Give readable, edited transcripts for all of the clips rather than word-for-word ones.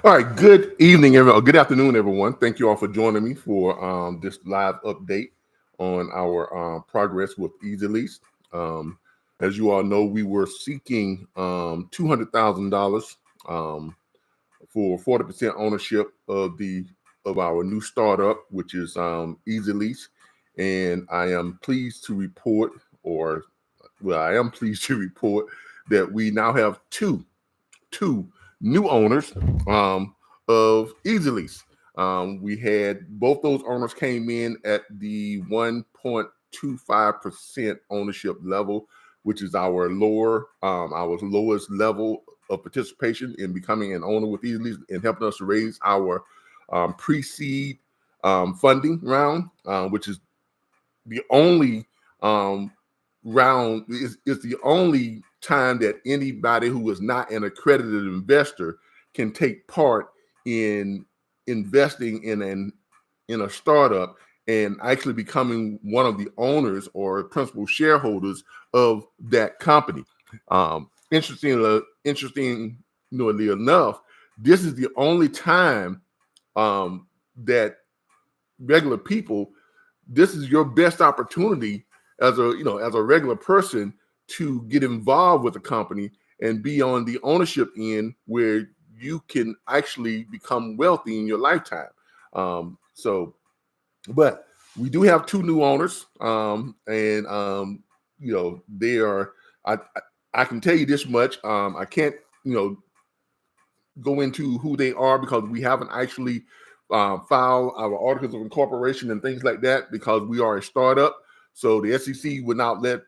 All right, good evening, everyone. Good afternoon, everyone. Thank you all for joining me for this live update on our progress with Easy Lease. As you all know, we were seeking $200,000 for 40% ownership of our new startup, which is Easy Lease, and I am pleased to report, that we now have two new owners of Easy Lease. We had both those owners came in at the 1.25% ownership level, which is our lowest level of participation in becoming an owner with Easy Lease and helping us to raise our pre-seed funding round, which is the only round is the only time that anybody who is not an accredited investor can take part in investing in a startup and actually becoming one of the owners or principal shareholders of that company. Interestingly enough, this is the only time that regular people, this is your best opportunity as a regular person to get involved with the company and be on the ownership end where you can actually become wealthy in your lifetime. But we do have two new owners, and they are. I can tell you this much. I can't go into who they are because we haven't actually filed our articles of incorporation and things like that because we are a startup. So the SEC would not let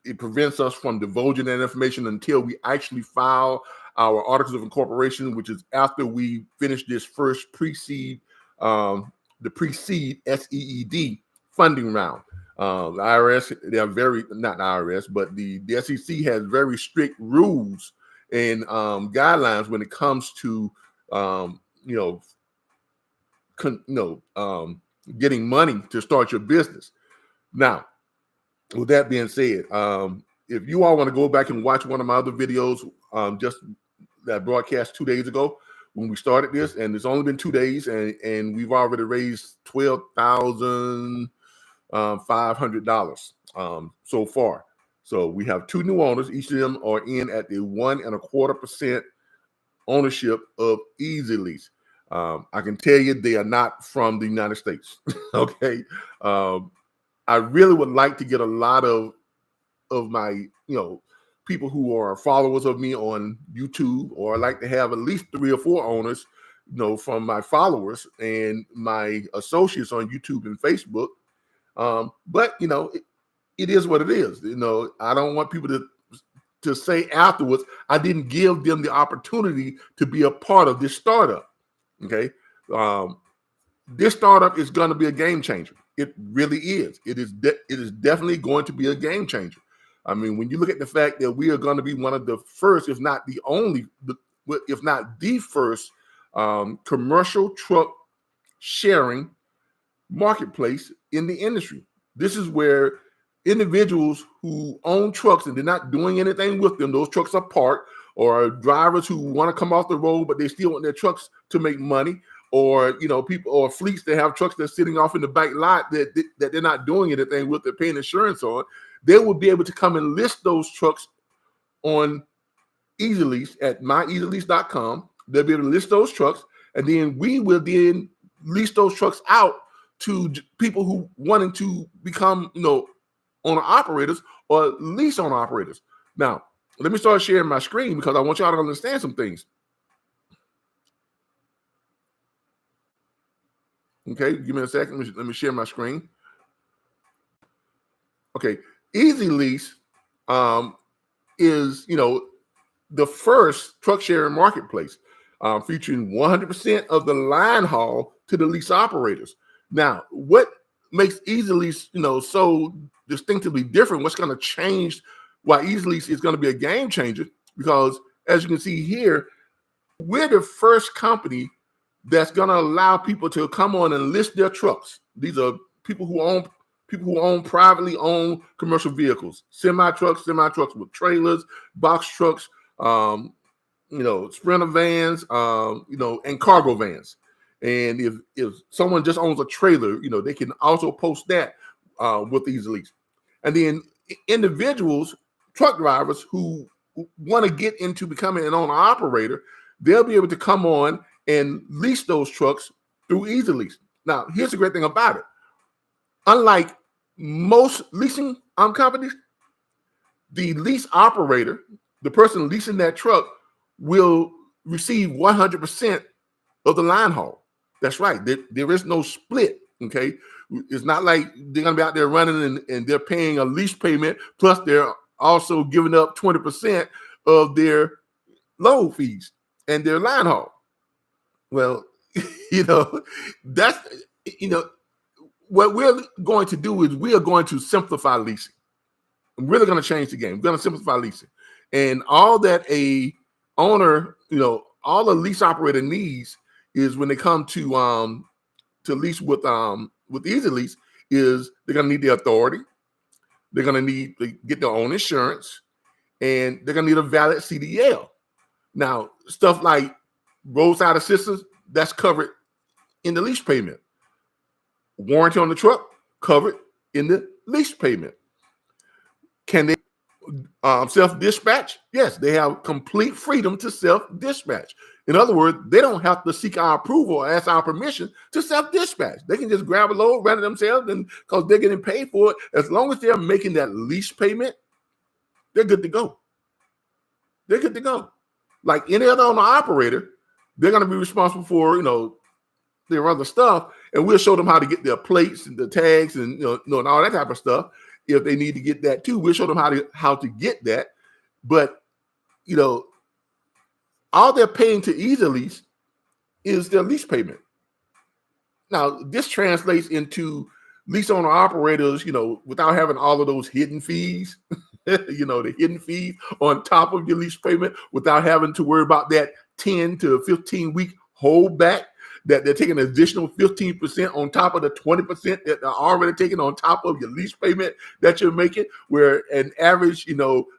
it prevents us from divulging that information until we actually file our articles of incorporation, which is after we finish this first pre-seed, the pre-seed SEED funding round. The IRS, they are not the IRS, but the SEC has very strict rules and guidelines when it comes to getting money to start your business. Now, with that being said, if you all want to go back and watch one of my other videos, just that broadcast 2 days ago when we started this, and it's only been 2 days, and we've already raised $12,500 so far. So we have two new owners. Each of them are in at the 1.25% ownership of Easy Lease. I can tell you they are not from the United States. Okay. I really would like to get a lot of my, people who are followers of me on YouTube, or I like to have at least 3 or 4 owners, from my followers and my associates on YouTube and Facebook. But it is what it is. I don't want people to say afterwards, I didn't give them the opportunity to be a part of this startup. Okay. This startup is going to be a game changer. It really is. It is definitely going to be a game changer. I mean, when you look at the fact that we are going to be one of the first, if not the only, if not the first commercial truck sharing marketplace in the industry. This is where individuals who own trucks and they're not doing anything with them, those trucks are parked, or drivers who want to come off the road, but they still want their trucks to make money, or people or fleets that have trucks that's sitting off in the back lot that they're not doing anything with, they're paying insurance on. They will be able to come and list those trucks on Easy Lease at myeasylease.com. They'll be able to list those trucks, and then we will then lease those trucks out to people who wanting to become owner operators or lease owner operators. Now, let me start sharing my screen because I want y'all to understand some things. Okay, give me a second. Let me share my screen. Okay, Easy Lease is the first truck sharing marketplace, featuring 100% of the line haul to the lease operators. Now, what makes Easy Lease so distinctively different? What's going to change? Why Easy Lease is going to be a game changer? Because as you can see here, we're the first company that's going to allow people to come on and list their trucks. These are people who own privately owned commercial vehicles, semi trucks with trailers, box trucks, Sprinter vans, and cargo vans. And if someone just owns a trailer, they can also post that with Easy Lease. And then individuals, truck drivers who want to get into becoming an owner operator, they'll be able to come on and lease those trucks through Easy Lease. Now, here's the great thing about it. Unlike most leasing companies, the lease operator, the person leasing that truck, will receive 100% of the line haul. That's right. There is no split. Okay. It's not like they're going to be out there running and they're paying a lease payment, plus they're also giving up 20% of their load fees and their line haul. Well, that's, what we're going to do is we are going to simplify leasing. I'm really going to change the game. We're going to simplify leasing. And all that a owner, all a lease operator needs is when they come to lease with Easy Lease, is they're going to need the authority. They're going to need to get their own insurance, and they're going to need a valid CDL. Now, stuff like roadside assistance, that's covered in the lease payment. Warranty on the truck, covered in the lease payment. Can they self-dispatch? Yes, they have complete freedom to self-dispatch. In other words, they don't have to seek our approval or ask our permission to self-dispatch. They can just grab a load, run it themselves, and because they're getting paid for it, as long as they're making that lease payment, they're good to go. They're good to go. Like any other owner operator, they're going to be responsible for, their other stuff, and we'll show them how to get their plates and the tags and and all that type of stuff. If they need to get that too, we'll show them how to get that. But all they're paying to Easy Lease is their lease payment. Now, this translates into lease owner operators, without having all of those hidden fees, the hidden fees on top of your lease payment, without having to worry about that 10 to 15 week holdback, that they're taking an additional 15% on top of the 20% that they're already taking on top of your lease payment that you're making, where an average,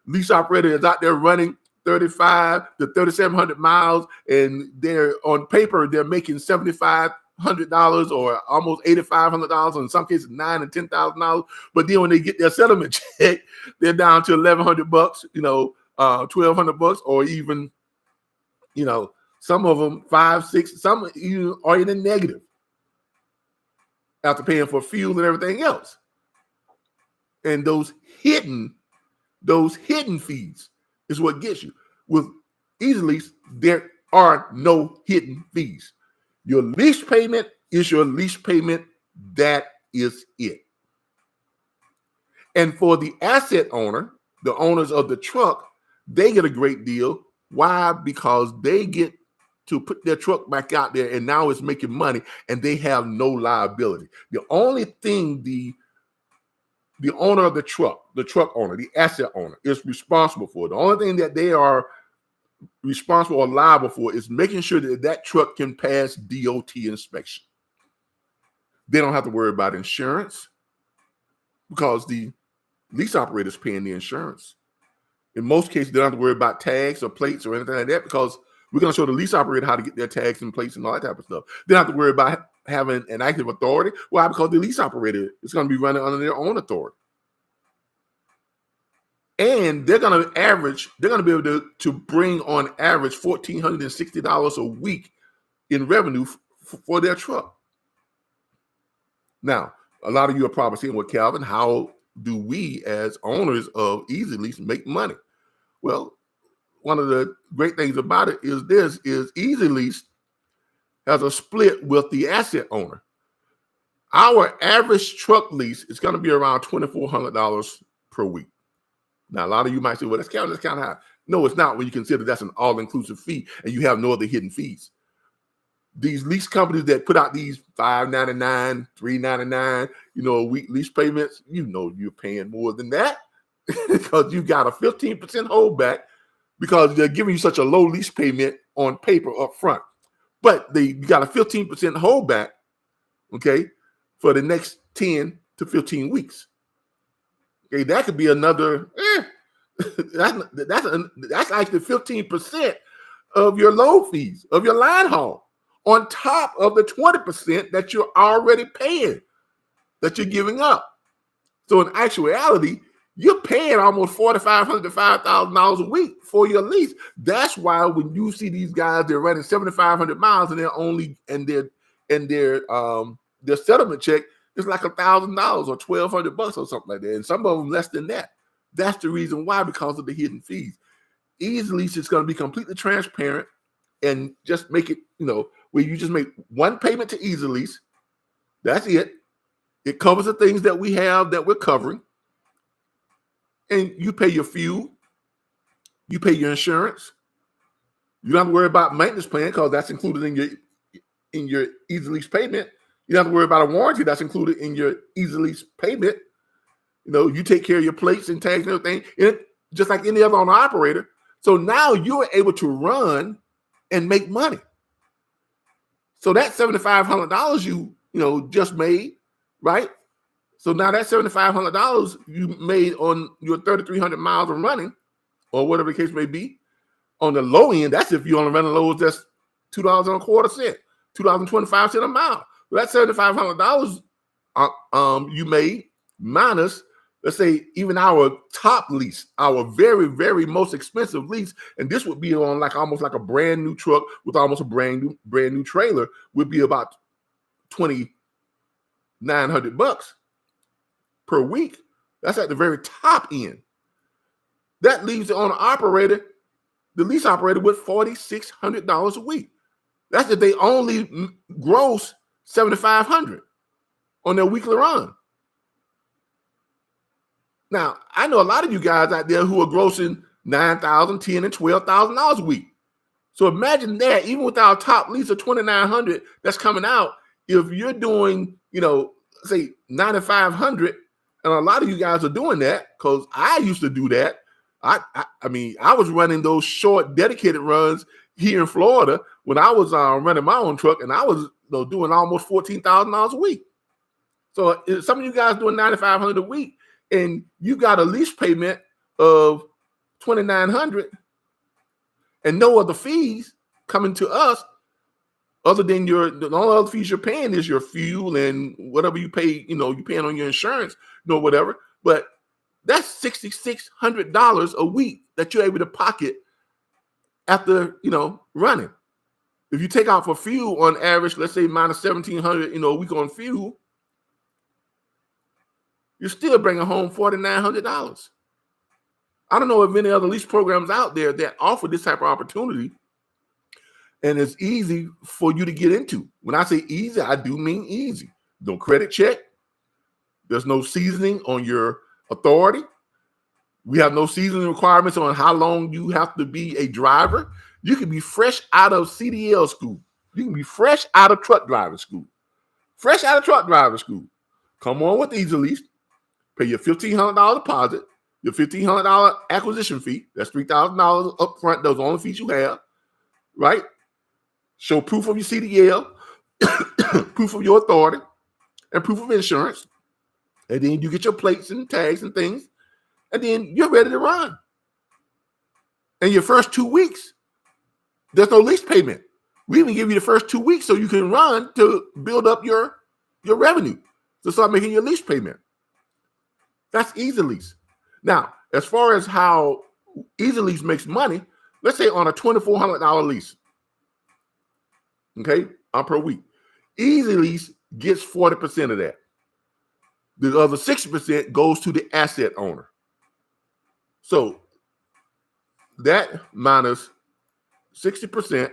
lease operator is out there running 35 to 3,700 miles, and they're on paper, they're making $7,500 or almost $8,500, in some cases $9,000 and $10,000. But then when they get their settlement check, they're down to $1,100, $1,200, or even, some of them 5, 6, some even are in the negative after paying for fuel and everything else. And those hidden fees is what gets you. With Easy Lease, there are no hidden fees. Your lease payment is your lease payment. That is it. And for the asset owner, the owners of the truck, they get a great deal. Why? Because they get to put their truck back out there, and now it's making money, and they have no liability. The only thing the owner of the truck owner, the asset owner, is responsible for, the only thing that they are responsible or liable for, is making sure that that truck can pass DOT inspection. They don't have to worry about insurance because the lease operator is paying the insurance. In most cases, they don't have to worry about tags or plates or anything like that, because we're going to show the lease operator how to get their tags and plates and all that type of stuff. They don't have to worry about having an active authority. Why? Because the lease operator is going to be running under their own authority. And they're going to be able to bring on average $1,460 a week in revenue for their truck. Now, a lot of you are probably saying, well, Calvin, how do we as owners of Easy Lease make money? Well, one of the great things about it is Easy Lease has a split with the asset owner. Our average truck lease is going to be around $2,400 per week. Now, a lot of you might say, well, that's kind of high. No, it's not when you consider that's an all-inclusive fee and you have no other hidden fees. These lease companies that put out these $599, $399, week lease payments, you're paying more than that because you got a 15% holdback because they're giving you such a low lease payment on paper up front. But you got a 15% holdback, okay, for the next 10 to 15 weeks. Okay, that could be another, that's actually 15% of your load fees, of your line haul, on top of the 20% that you're already paying, that you're giving up. So in actuality, you're paying almost $4,500 to $5,000 a week for your lease. That's why when you see these guys, they're running 7,500 miles and their settlement check is like $1,000 or $1,200 or something like that, and some of them less than that. That's the reason why, because of the hidden fees. Easy Lease is going to be completely transparent and just make it, where you just make one payment to Easy Lease. That's it. It covers the things that we have that we're covering. And you pay your fuel. You pay your insurance. You don't have to worry about maintenance plan because that's included in your Easy Lease payment. You don't have to worry about a warranty that's included in your Easy Lease payment. You take care of your plates and tags and everything, and just like any other owner operator. So now you're able to run and make money. So that $7,500 you just made, right? So now that $7,500 you made on your 3,300 miles of running, or whatever the case may be, on the low end, that's if you're only running loads that's $2.25, $2.25 a mile. So that $7,500 you made minus, let's say, even our top lease, our very, very most expensive lease, and this would be on almost like a brand new truck with almost a brand new trailer, would be about $2,900 per week. That's at the very top end. That leaves the lease operator with $4,600 a week. That's if they only gross $7,500 on their weekly run. Now, I know a lot of you guys out there who are grossing $9,000, $10,000, and $12,000 a week. So imagine that, even with our top lease of $2,900 that's coming out, if you're doing, say $9,500, and a lot of you guys are doing that, because I used to do that. I was running those short dedicated runs here in Florida when I was running my own truck, and I was doing almost $14,000 a week. So if some of you guys doing $9,500 a week, and you got a lease payment of $2,900 and no other fees coming to us other than the only other fees you're paying is your fuel and whatever you pay, you're paying on your insurance, whatever. But that's $6,600 a week that you're able to pocket after, running. If you take out for fuel on average, let's say minus $1,700, a week on fuel, you're still bringing home $4,900. I don't know of any other lease programs out there that offer this type of opportunity, and it's easy for you to get into. When I say easy, I do mean easy. No credit check. There's no seasoning on your authority. We have no seasoning requirements on how long you have to be a driver. You can be fresh out of CDL school. You can be fresh out of truck driving school. Fresh out of truck driving school. Come on with Easy Lease. Pay your $1,500 deposit, your $1,500 acquisition fee. That's $3,000 up front. Those are the only fees you have, right? Show proof of your CDL, proof of your authority, and proof of insurance. And then you get your plates and tags and things, and then you're ready to run. And your first 2 weeks, there's no lease payment. We even give you the first 2 weeks so you can run to build up your revenue to start making your lease payment. That's Easy Lease. Now, as far as how Easy Lease makes money, let's say on a $2,400 lease, okay, per week, Easy Lease gets 40% of that. The other 60% goes to the asset owner. So that minus 60%,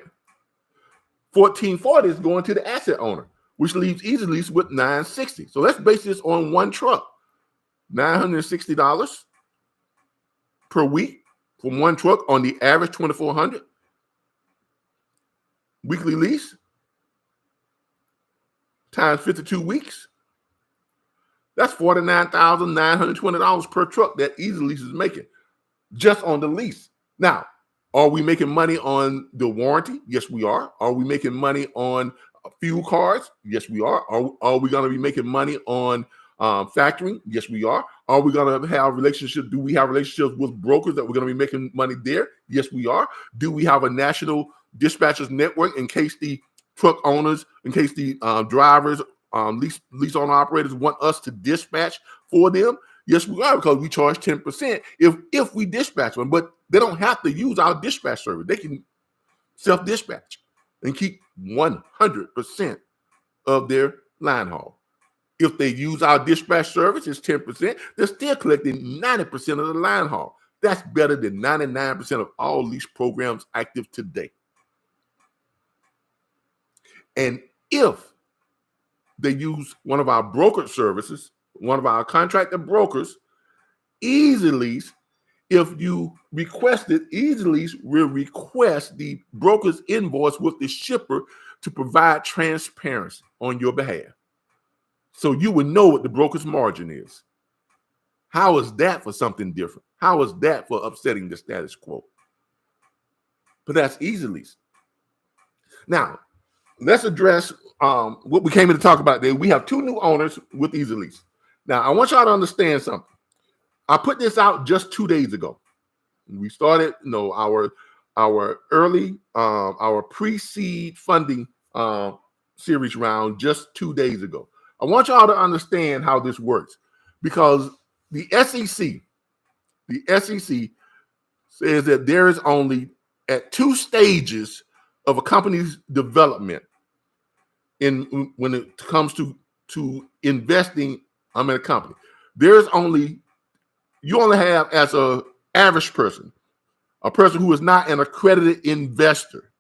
$1,440 is going to the asset owner, which leaves Easy Lease with $960. So let's base this on one truck. $960 per week from one truck on the average 2,400 weekly lease times 52 weeks. That's $49,920 per truck that Easy Lease is making just on the lease. Now, are we making money on the warranty? Yes, we are. Are we making money on fuel cards? Yes, we are. Are we going to be making money on factoring? Yes, we are. Are we going to have relationships? Do we have relationships with brokers that we're going to be making money there? Yes, we are. Do we have a national dispatchers network in case the truck owners, in case the drivers, lease owner operators want us to dispatch for them? Yes, we are, because we charge 10% if we dispatch them. But they don't have to use our dispatch service. They can self-dispatch and keep 100% of their line haul. If they use our dispatch service, it's 10%. They're still collecting 90% of the line haul. That's better than 99% of all lease programs active today. And if they use one of our brokerage services, one of our contracted brokers, Easy Lease, if you request it, Easy Lease will request the broker's invoice with the shipper to provide transparency on your behalf. So you would know what the broker's margin is. How is that for something different? How is that for upsetting the status quo? But that's Easy Lease. Now, let's address what we came in to talk about today. We have two new owners with Easy Lease. Now, I want y'all to understand something. I put this out just 2 days ago. We started, our early, our pre-seed funding series round just 2 days ago. I want y'all to understand how this works, because the SEC says that there is only at 2 stages of a company's development when it comes to investing in a company. You only have, as an average person, a person who is not an accredited investor,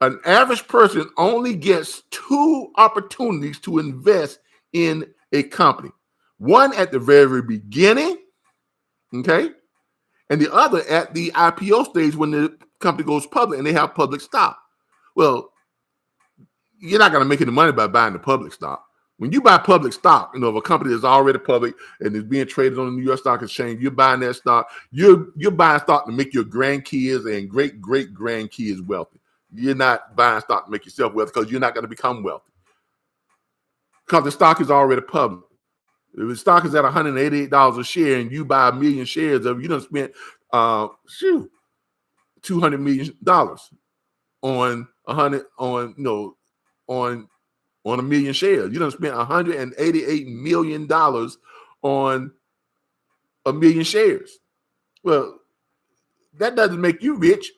an average person only gets 2 opportunities to invest in a company. One at the very beginning, okay, and the other at the IPO stage when the company goes public and they have public stock. Well, you're not going to make any money by buying the public stock. When you buy public stock, of a company that's already public and is being traded on the New York Stock Exchange, you're buying that stock. You're buying stock to make your grandkids and great-great-grandkids wealthy. You're not buying stock to make yourself wealthy, because you're not going to become wealthy, because the stock is already public. If the stock is at $188 a share and you buy 1 million shares of it, you done spent $200 million on 1 million shares. You done spent $188 million on 1 million shares. Well, that doesn't make you rich.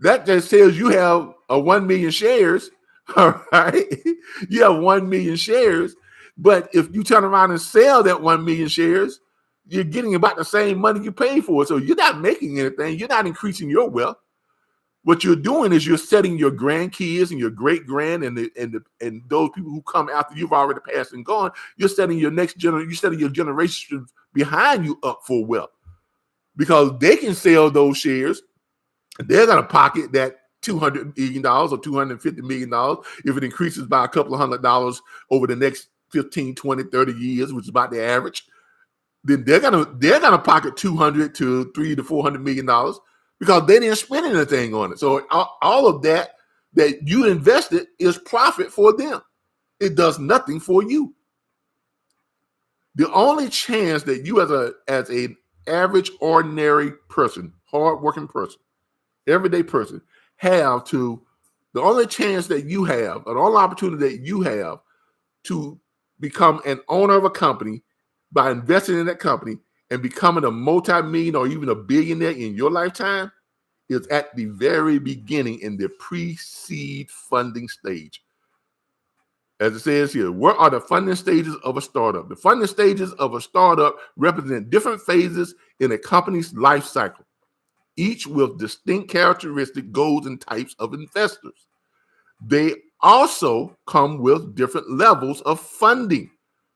That just tells you have 1 million shares. All right. You have 1 million shares. But if you turn around and sell that 1 million shares, you're getting about the same money you paid for it. So you're not making anything. You're not increasing your wealth. What you're doing is you're setting your grandkids and your great-grand and those people who come after you've already passed and gone, you're setting your next generation, you're setting your generation behind you up for wealth, because they can sell those shares. They're going to pocket that $200 million or $250 million if it increases by a couple of $100 over the next 15, 20, 30 years, which is about the average. Then they're gonna pocket $200 to $300 to $400 million, because they didn't spend anything on it. So all of that you invested is profit for them. It does nothing for you. The only chance that you as an average, ordinary person, hardworking person, everyday person, the only chance that you have, and all opportunity that you have to become an owner of a company by investing in that company and becoming a multi-million or even a billionaire in your lifetime is at the very beginning, in the pre-seed funding stage. As it says here, what are the funding stages of a startup? The funding stages of a startup represent different phases in a company's life cycle, each with distinct characteristic goals and types of investors. They also come with different levels of funding.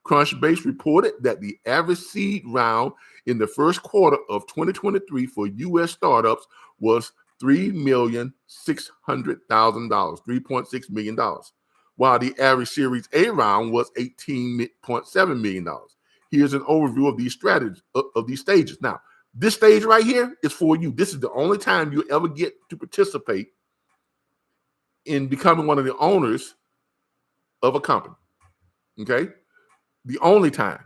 Crunchbase reported that the average seed round in the first quarter of 2023 for U.S. startups was $3,600,000, $3.6 million, while the average Series A round was $18.7 million. Here's an overview of these strategies, of these stages. Now, this stage right here is for you. This is the only time you ever get to participate in becoming one of the owners of a company. Okay? the only time.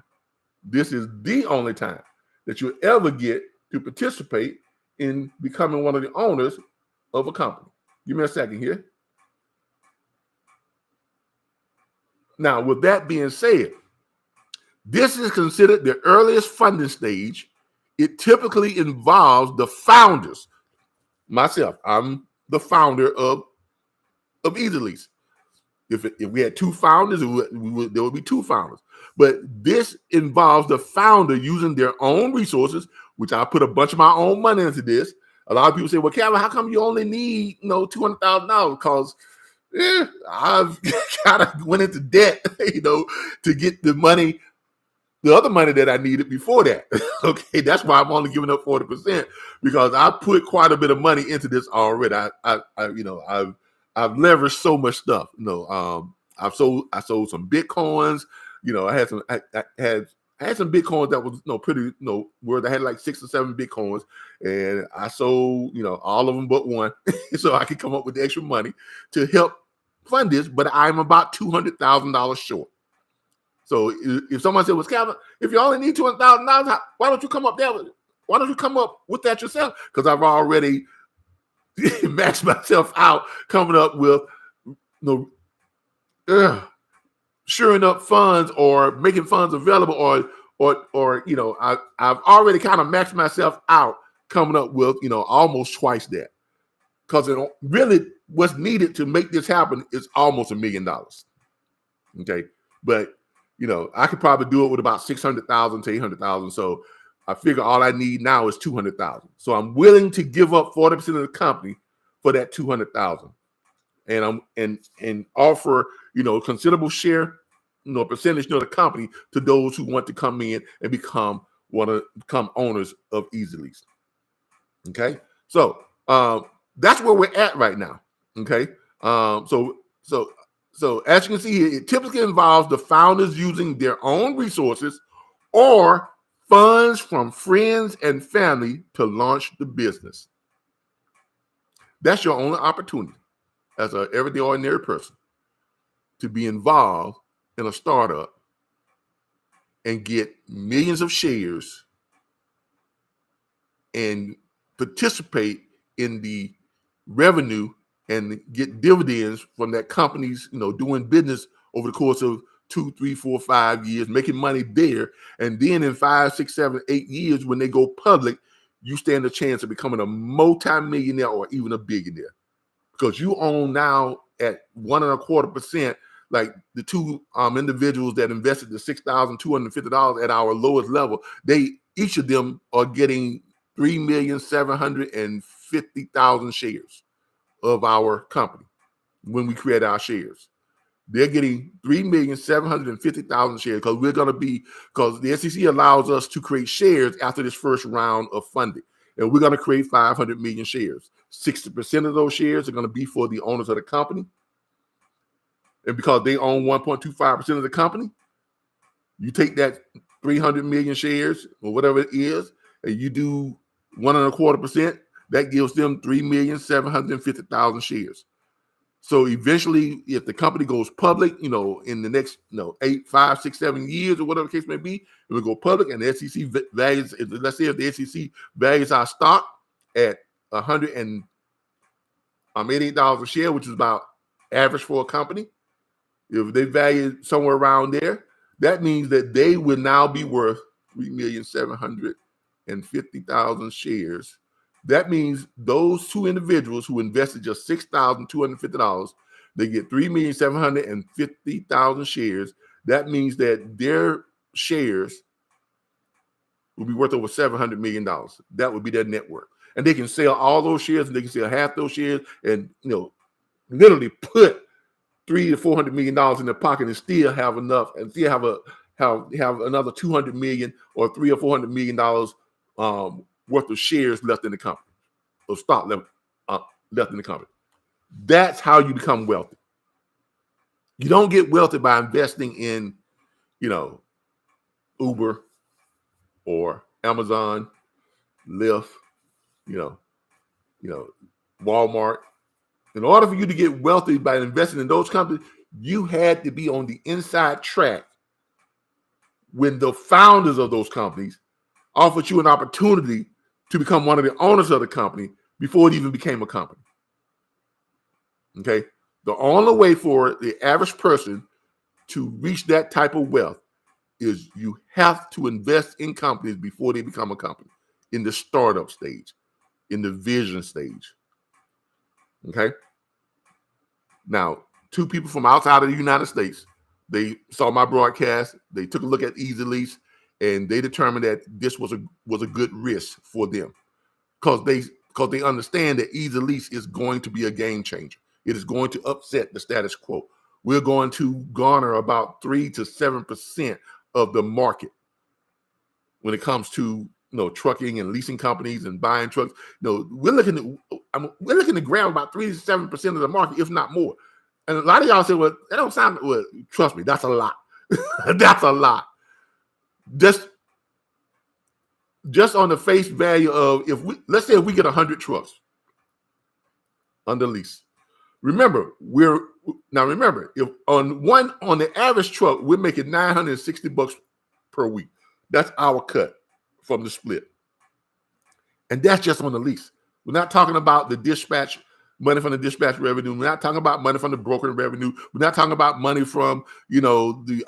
This is the only time that you'll ever get to participate in becoming one of the owners of a company. Give me a second here. Now, with that being said, this is considered the earliest funding stage. It typically involves the founders. Myself, I'm the founder of Easy Lease. If we had two founders, there would be two founders. But this involves the founder using their own resources, which I put a bunch of my own money into this. A lot of people say, well, Calvin, how come you only need $200,000? Because I've kind of went into debt, to get the money, the other money that I needed before that. Okay, that's why I'm only giving up 40%, because I put quite a bit of money into this already. I've leveraged so much stuff. I sold some Bitcoins. I had some Bitcoins that was pretty where I had like 6 or 7 Bitcoins, and I sold all of them but one, so I could come up with the extra money to help fund this. But I'm about $200,000 short. So if someone said, "Well, Calvin, if you only need $200,000, why don't you come up there? Why don't you come up with that yourself?" Because I've already maxed myself out coming up with shoring up funds or making funds available, or I've already kind of maxed myself out coming up with almost twice that, because really what's needed to make this happen is almost $1 million. Okay, but I could probably do it with about 600,000 to 800,000. So I figure all I need now is 200,000. So I'm willing to give up 40% of the company for that 200,000, and offer considerable share, percentage of the company to those who want to come in and become owners of Easy Lease. Okay, so that's where we're at right now. Okay, So as you can see here, it typically involves the founders using their own resources or funds from friends and family to launch the business. That's your only opportunity as an everyday ordinary person to be involved in a startup and get millions of shares and participate in the revenue and get dividends from that company's, doing business over the course of 2, 3, 4, 5 years, making money there. And then in 5, 6, 7, 8 years, when they go public, you stand a chance of becoming a multi-millionaire or even a billionaire, because you own now at 1.25%, like the two individuals that invested the $6,250 at our lowest level. Each of them are getting 3,750,000 shares of our company. When we create our shares, they're getting 3,750,000 shares, because the SEC allows us to create shares after this first round of funding, and we're going to create 500 million shares. 60% of those shares are going to be for the owners of the company, and because they own 1.25% of the company, you take that 300 million shares or whatever it is, and you do 1.25%. That gives them 3,750,000 shares. So eventually, if the company goes public, in the next 8, 5, 6, 7 years or whatever the case may be, it will go public, and the SEC values. Let's say if the SEC values our stock at $188 a share, which is about average for a company. If they value somewhere around there, that means that they will now be worth 3,750,000 shares. That means those two individuals who invested just $6,250, they get 3,750,000 shares. That means that their shares will be worth over $700 million. That would be their net worth. And they can sell all those shares, and they can sell half those shares, and literally put $300 to $400 million in their pocket and still have enough, and still have another $200 million or $300 or $400 million worth of shares left in the company, or stock left in the company. That's how you become wealthy. You don't get wealthy by investing in, Uber or Amazon, Lyft, Walmart. In order for you to get wealthy by investing in those companies, you had to be on the inside track when the founders of those companies offered you an opportunity to become one of the owners of the company before it even became a company. Okay? The only way for the average person to reach that type of wealth is you have to invest in companies before they become a company, in the startup stage, in the vision stage. Okay? Now, two people from outside of the United States, they saw my broadcast, they took a look at Easy Lease, and they determined that this was a good risk for them because they understand that Easy Lease is going to be a game changer. It is going to upset the status quo. We're going to garner about 3 to 7% of the market when it comes to trucking and leasing companies and buying trucks. We're looking to grab about 3 to 7% of the market, if not more. And a lot of y'all say, well, that don't sound well. Trust me, that's a lot. That's a lot. Just on the face value of let's say if we get 100 trucks under lease. Remember, if on the average truck, we're making $960 per week. That's our cut from the split. And that's just on the lease. We're not talking about the dispatch, money from the dispatch revenue. We're not talking about money from the broker revenue. We're not talking about money from, the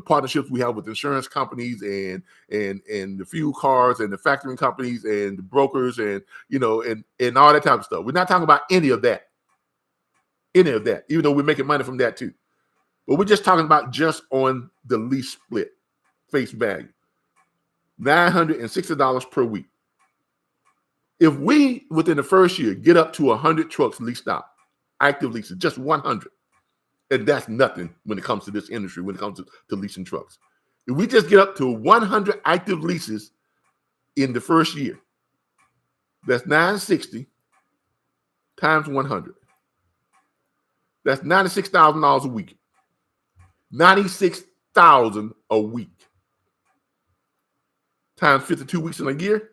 partnerships we have with insurance companies and the fuel cars and the factoring companies and the brokers and all that type of stuff. We're not talking about any of that, even though we're making money from that too. But we're just talking about just on the lease split, face value, $960 per week. If we, within the first year, get up to 100 trucks leased out, active leases, just 100, and that's nothing when it comes to this industry, when it comes to leasing trucks. If we just get up to 100 active leases in the first year, that's 960 times 100. That's $96,000 a week. $96,000 a week times 52 weeks in a year.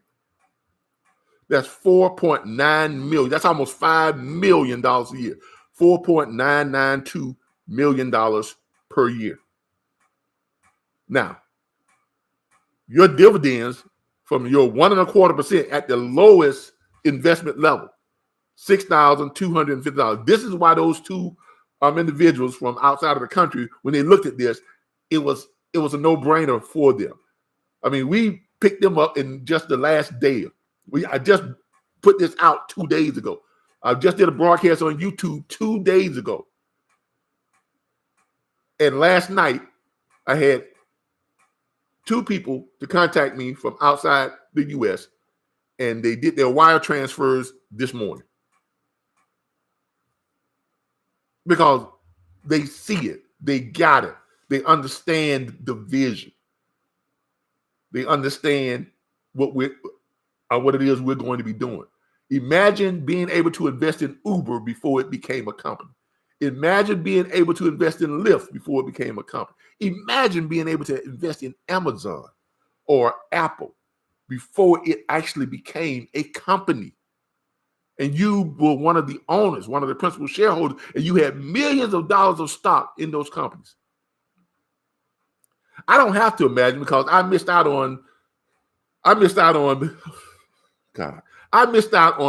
That's $4.9 million. That's almost $5 million a year. $4.992 million per year. Now, your dividends from your 1.25% at the lowest investment level, $6,250. This is why those two individuals from outside of the country, when they looked at this, it was a no-brainer for them. I mean, we picked them up in just the last day. I just put this out 2 days ago. I just did a broadcast on YouTube 2 days ago. And last night, I had 2 people to contact me from outside the U.S., and they did their wire transfers this morning. Because they see it. They got it. They understand the vision. They understand what it is we're going to be doing. Imagine being able to invest in Uber before it became a company. Imagine being able to invest in Lyft before it became a company. Imagine being able to invest in Amazon or Apple before it actually became a company. And you were one of the owners, one of the principal shareholders, and you had millions of dollars of stock in those companies. I don't have to imagine because I missed out on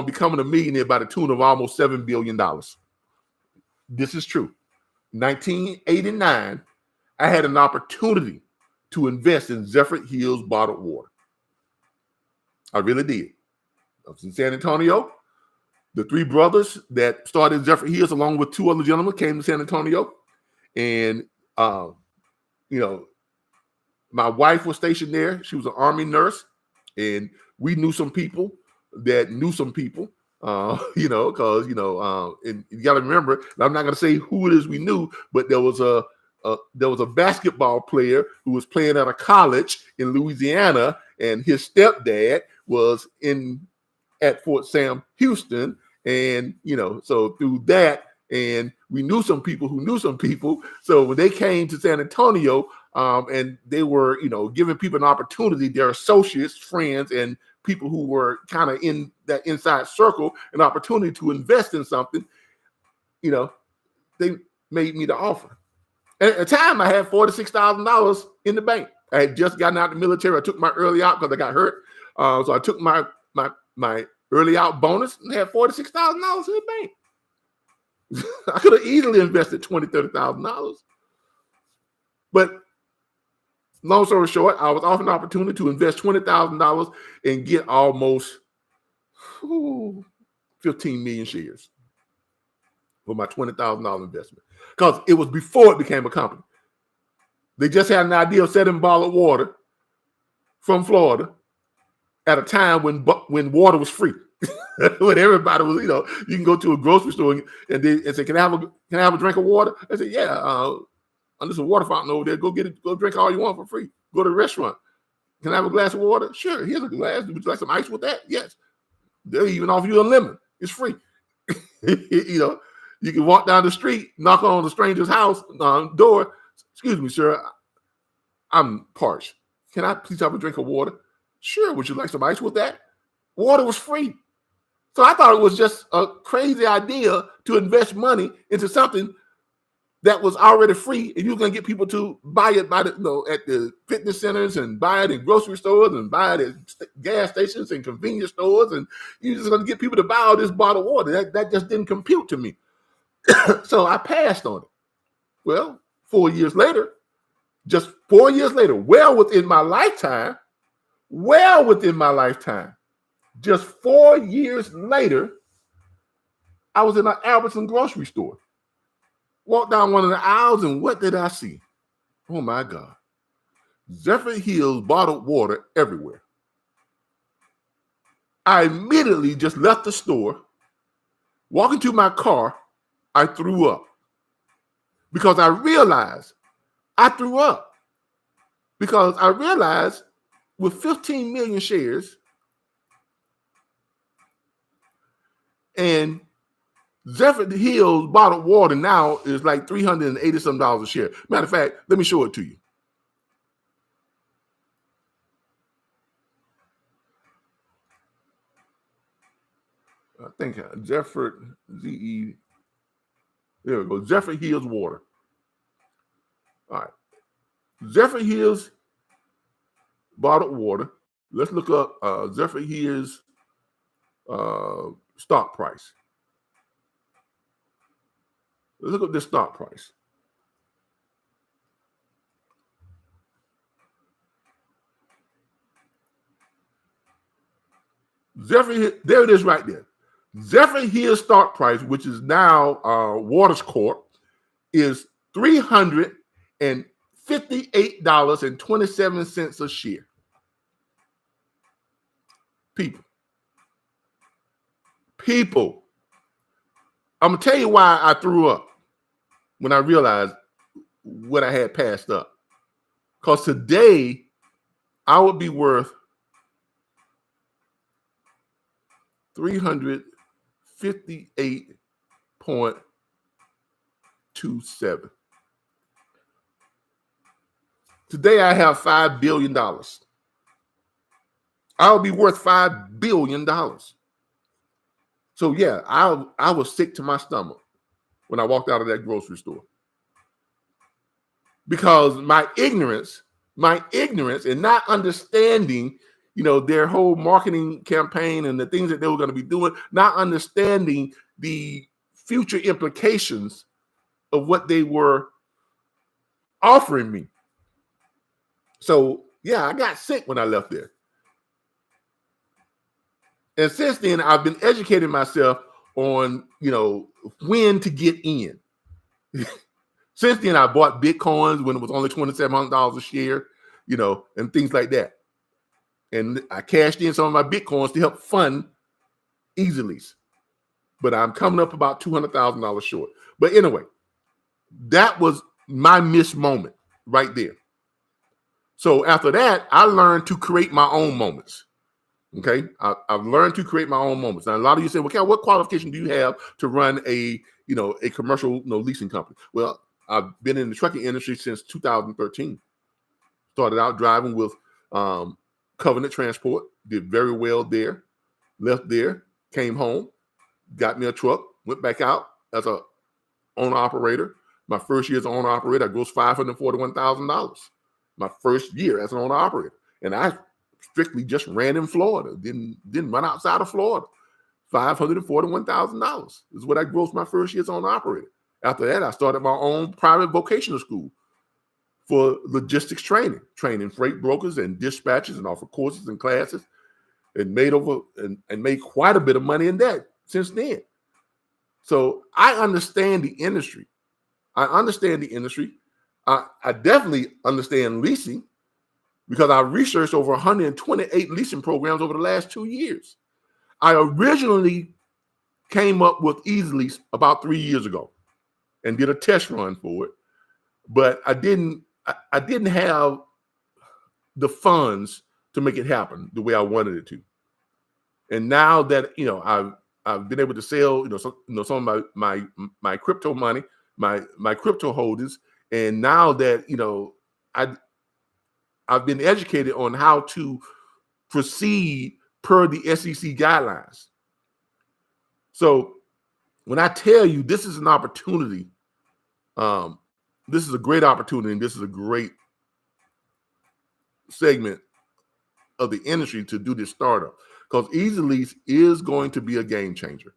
becoming a millionaire by the tune of almost $7 billion. This is true. 1989, I had an opportunity to invest in Zephyr Hills bottled water. I really did. I was in San Antonio. The 3 brothers that started Zephyr Hills, along with 2 other gentlemen, came to San Antonio. And, my wife was stationed there. She was an Army nurse. And we knew some people that knew some people, and you got to remember, I'm not going to say who it is we knew, but there was a basketball player who was playing at a college in Louisiana, and his stepdad was at Fort Sam Houston. And, so through that, and we knew some people who knew some people. So when they came to San Antonio, and they were, giving people an opportunity, their associates, friends, and people who were kind of in that inside circle, an opportunity to invest in something, they made me the offer. And at the time, I had $46,000 in the bank. I had just gotten out of the military. I took my early out because I got hurt. So I took my early out bonus and had $46,000 in the bank. I could have easily invested $20,000, $30,000. But long story short, I was offered an opportunity to invest $20,000 and get almost 15 million shares for my $20,000 investment. Because it was before it became a company. They just had an idea of selling bottled water from Florida at a time when water was free. When everybody was, you can go to a grocery store and say, can I have a drink of water? I said, yeah, there's a water fountain over there. Go get it. Go drink all you want for free. Go to the restaurant. Can I have a glass of water? Sure. Here's a glass. Would you like some ice with that? Yes. They'll even offer you a lemon. It's free. You can walk down the street, knock on the stranger's house door. Excuse me, sir. I'm parched. Can I please have a drink of water? Sure. Would you like some ice with that? Water was free. So I thought it was just a crazy idea to invest money into something that was already free, and you're going to get people to buy it at the fitness centers and buy it in grocery stores and buy it at gas stations and convenience stores, and you're just going to get people to buy all this bottled water. That just didn't compute to me. So I passed on it. Well, 4 years later, just 4 years later, well within my lifetime, just 4 years later, I was in an Albertson grocery store. Walked down one of the aisles, and what did I see? Oh, my God. Zephyr Hills bottled water everywhere. I immediately just left the store. Walking to my car, I threw up. Because I realized I threw up. Because I realized with 15 million shares and Zephyr Hills bottled water now is like $380 some a share. Matter of fact, let me show it to you. I think Zephyr ZE. There we go. Zephyr Hills water. All right. Zephyr Hills bottled water. Let's look up Zephyr Hills stock price. Let's look at this stock price. Zephyr, there it is right there. Zephyr Hills stock price, which is now Waters Corp, is $358.27 a share. People. I'm going to tell you why I threw up when I realized what I had passed up. Because today, I would be worth $358.27. Today, I have $5 billion. I'll be worth $5 billion. So, yeah, I was sick to my stomach when I walked out of that grocery store. Because my ignorance and not understanding, their whole marketing campaign and the things that they were going to be doing, not understanding the future implications of what they were offering me. So, yeah, I got sick when I left there. And since then, I've been educating myself on, when to get in. Since then, I bought Bitcoins when it was only $2,700 a share, and things like that. And I cashed in some of my Bitcoins to help fund Easy Lease. But I'm coming up about $200,000 short. But anyway, that was my missed moment right there. So after that, I learned to create my own moments. Okay, I've learned to create my own moments. Now, a lot of you say, "Well, Cal, what qualification do you have to run a commercial leasing company?" Well, I've been in the trucking industry since 2013. Started out driving with Covenant Transport, did very well there. Left there, came home, got me a truck, went back out as a owner operator. My first year as an owner operator, I grossed $541,000. My first year as an owner operator, and I strictly just ran in Florida. Didn't run outside of Florida. $541,000 is what I grossed my first year as an owner operator. After that, I started my own private vocational school for logistics training freight brokers and dispatchers, and offer courses and classes, and made quite a bit of money in that since then. So I understand the industry. I definitely understand leasing because I researched over 128 leasing programs over the last 2 years. I originally came up with Easy Lease about 3 years ago and did a test run for it, but I didn't have the funds to make it happen the way I wanted it to. And now that I've been able to sell some of my crypto money, my crypto holdings, and now that I've been educated on how to proceed per the SEC guidelines. So when I tell you this is an opportunity, this is a great opportunity, and this is a great segment of the industry to do this startup, because Easy Lease is going to be a game changer.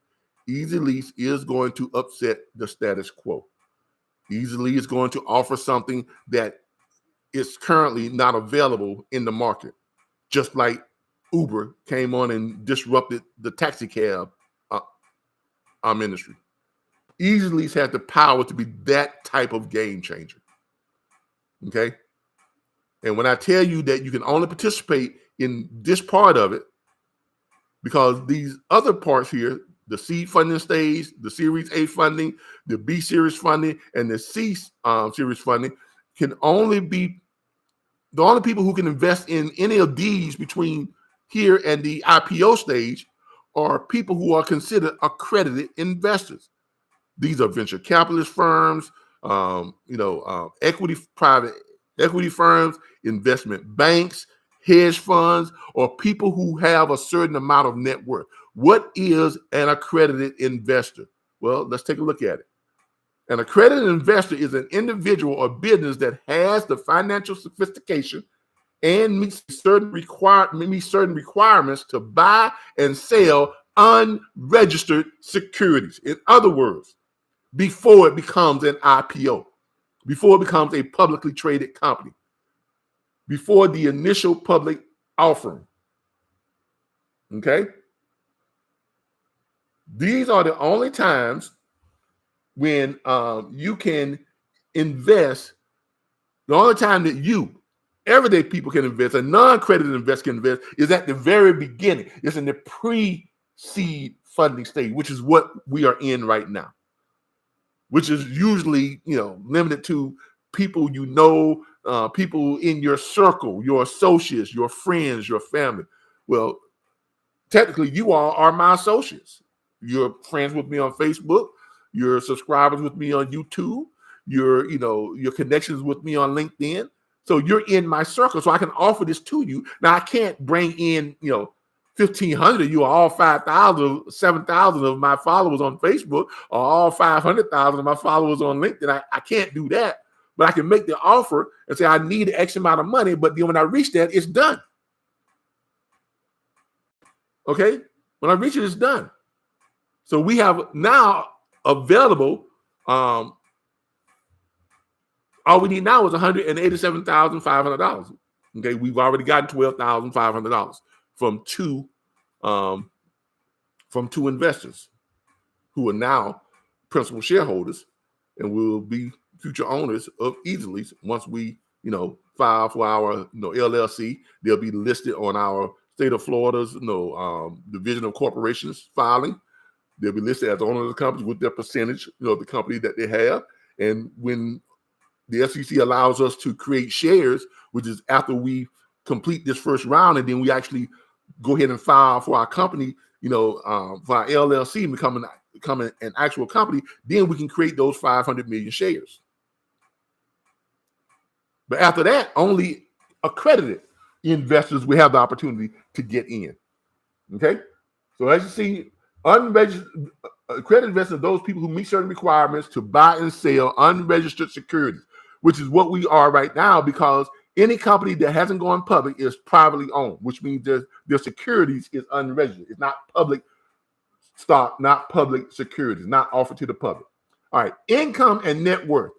Easy Lease is going to upset the status quo. Easy Lease is going to offer something that is currently not available in the market, just like Uber came on and disrupted the taxi cab industry. Easy Lease has the power to be that type of game changer. Okay? And when I tell you that you can only participate in this part of it, because these other parts here, the seed funding stage, the Series A funding, the B series funding, and the C series funding, can only be the only people who can invest in any of these between here and the IPO stage are people who are considered accredited investors. These are venture capitalist firms, private equity firms, investment banks, hedge funds, or people who have a certain amount of net worth. What is an accredited investor? Well, let's take a look at it. An accredited investor is an individual or business that has the financial sophistication and meets certain requirements to buy and sell unregistered securities. In other words, before it becomes an IPO, before it becomes a publicly traded company, before the initial public offering. Okay? These are the only times when you can invest. The only time that everyday people can invest, a non-accredited investor can invest, is at the very beginning. It's in the pre-seed funding stage, which is what we are in right now, which is usually limited to people people in your circle, your associates, your friends, your family. Well, technically, you all are my associates. You're friends with me on Facebook. You're subscribers with me on YouTube. Your connections with me on LinkedIn. So you're in my circle. So I can offer this to you. Now I can't bring in 1,500 of you, or all 5,000, 7,000 of my followers on Facebook, or all 500,000 of my followers on LinkedIn. I can't do that. But I can make the offer and say I need X amount of money. But then when I reach that, it's done. Okay? When I reach it, it's done. So we have now available, all we need now is $187,500. Okay, we've already gotten $12,500 from two investors who are now principal shareholders and will be future owners of Easy Lease once we file for our LLC. They'll be listed on our state of Florida's Division of Corporations filing. They'll be listed as owner of the company with their percentage, the company that they have. And when the SEC allows us to create shares, which is after we complete this first round, and then we actually go ahead and file for our company, for our LLC and become an actual company, then we can create those 500 million shares. But after that, only accredited investors will have the opportunity to get in. Okay? So as you see, Unregistered accredited investors are those people who meet certain requirements to buy and sell unregistered securities, which is what we are right now, because any company that hasn't gone public is privately owned, which means their securities is unregistered. It's not public stock, not public securities, not offered to the public. All right, income and net worth.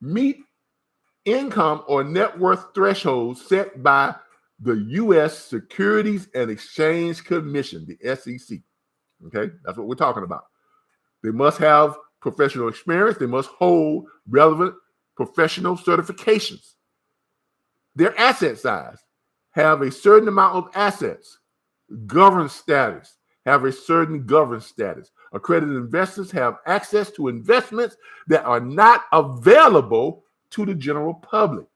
Meet income or net worth thresholds set by the U.S. Securities and Exchange Commission, the SEC. Okay, that's what we're talking about. They must have professional experience. They must hold relevant professional certifications. Their asset size, have a certain amount of assets. Governance status, have a certain governance status. Accredited investors have access to investments that are not available to the general public,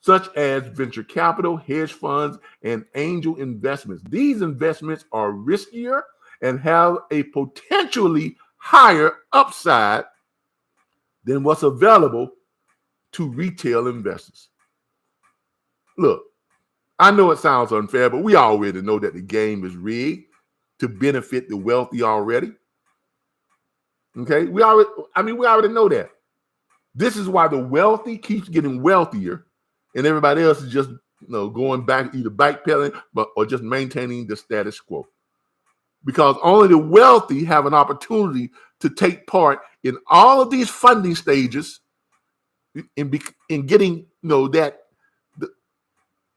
such as venture capital, hedge funds, and angel investments. These investments are riskier and have a potentially higher upside than what's available to retail investors. Look, I know it sounds unfair, but we already know that the game is rigged to benefit the wealthy already. Okay, we already know that. This is why the wealthy keeps getting wealthier, and everybody else is just going back, either backpedaling, or just maintaining the status quo. Because only the wealthy have an opportunity to take part in all of these funding stages in getting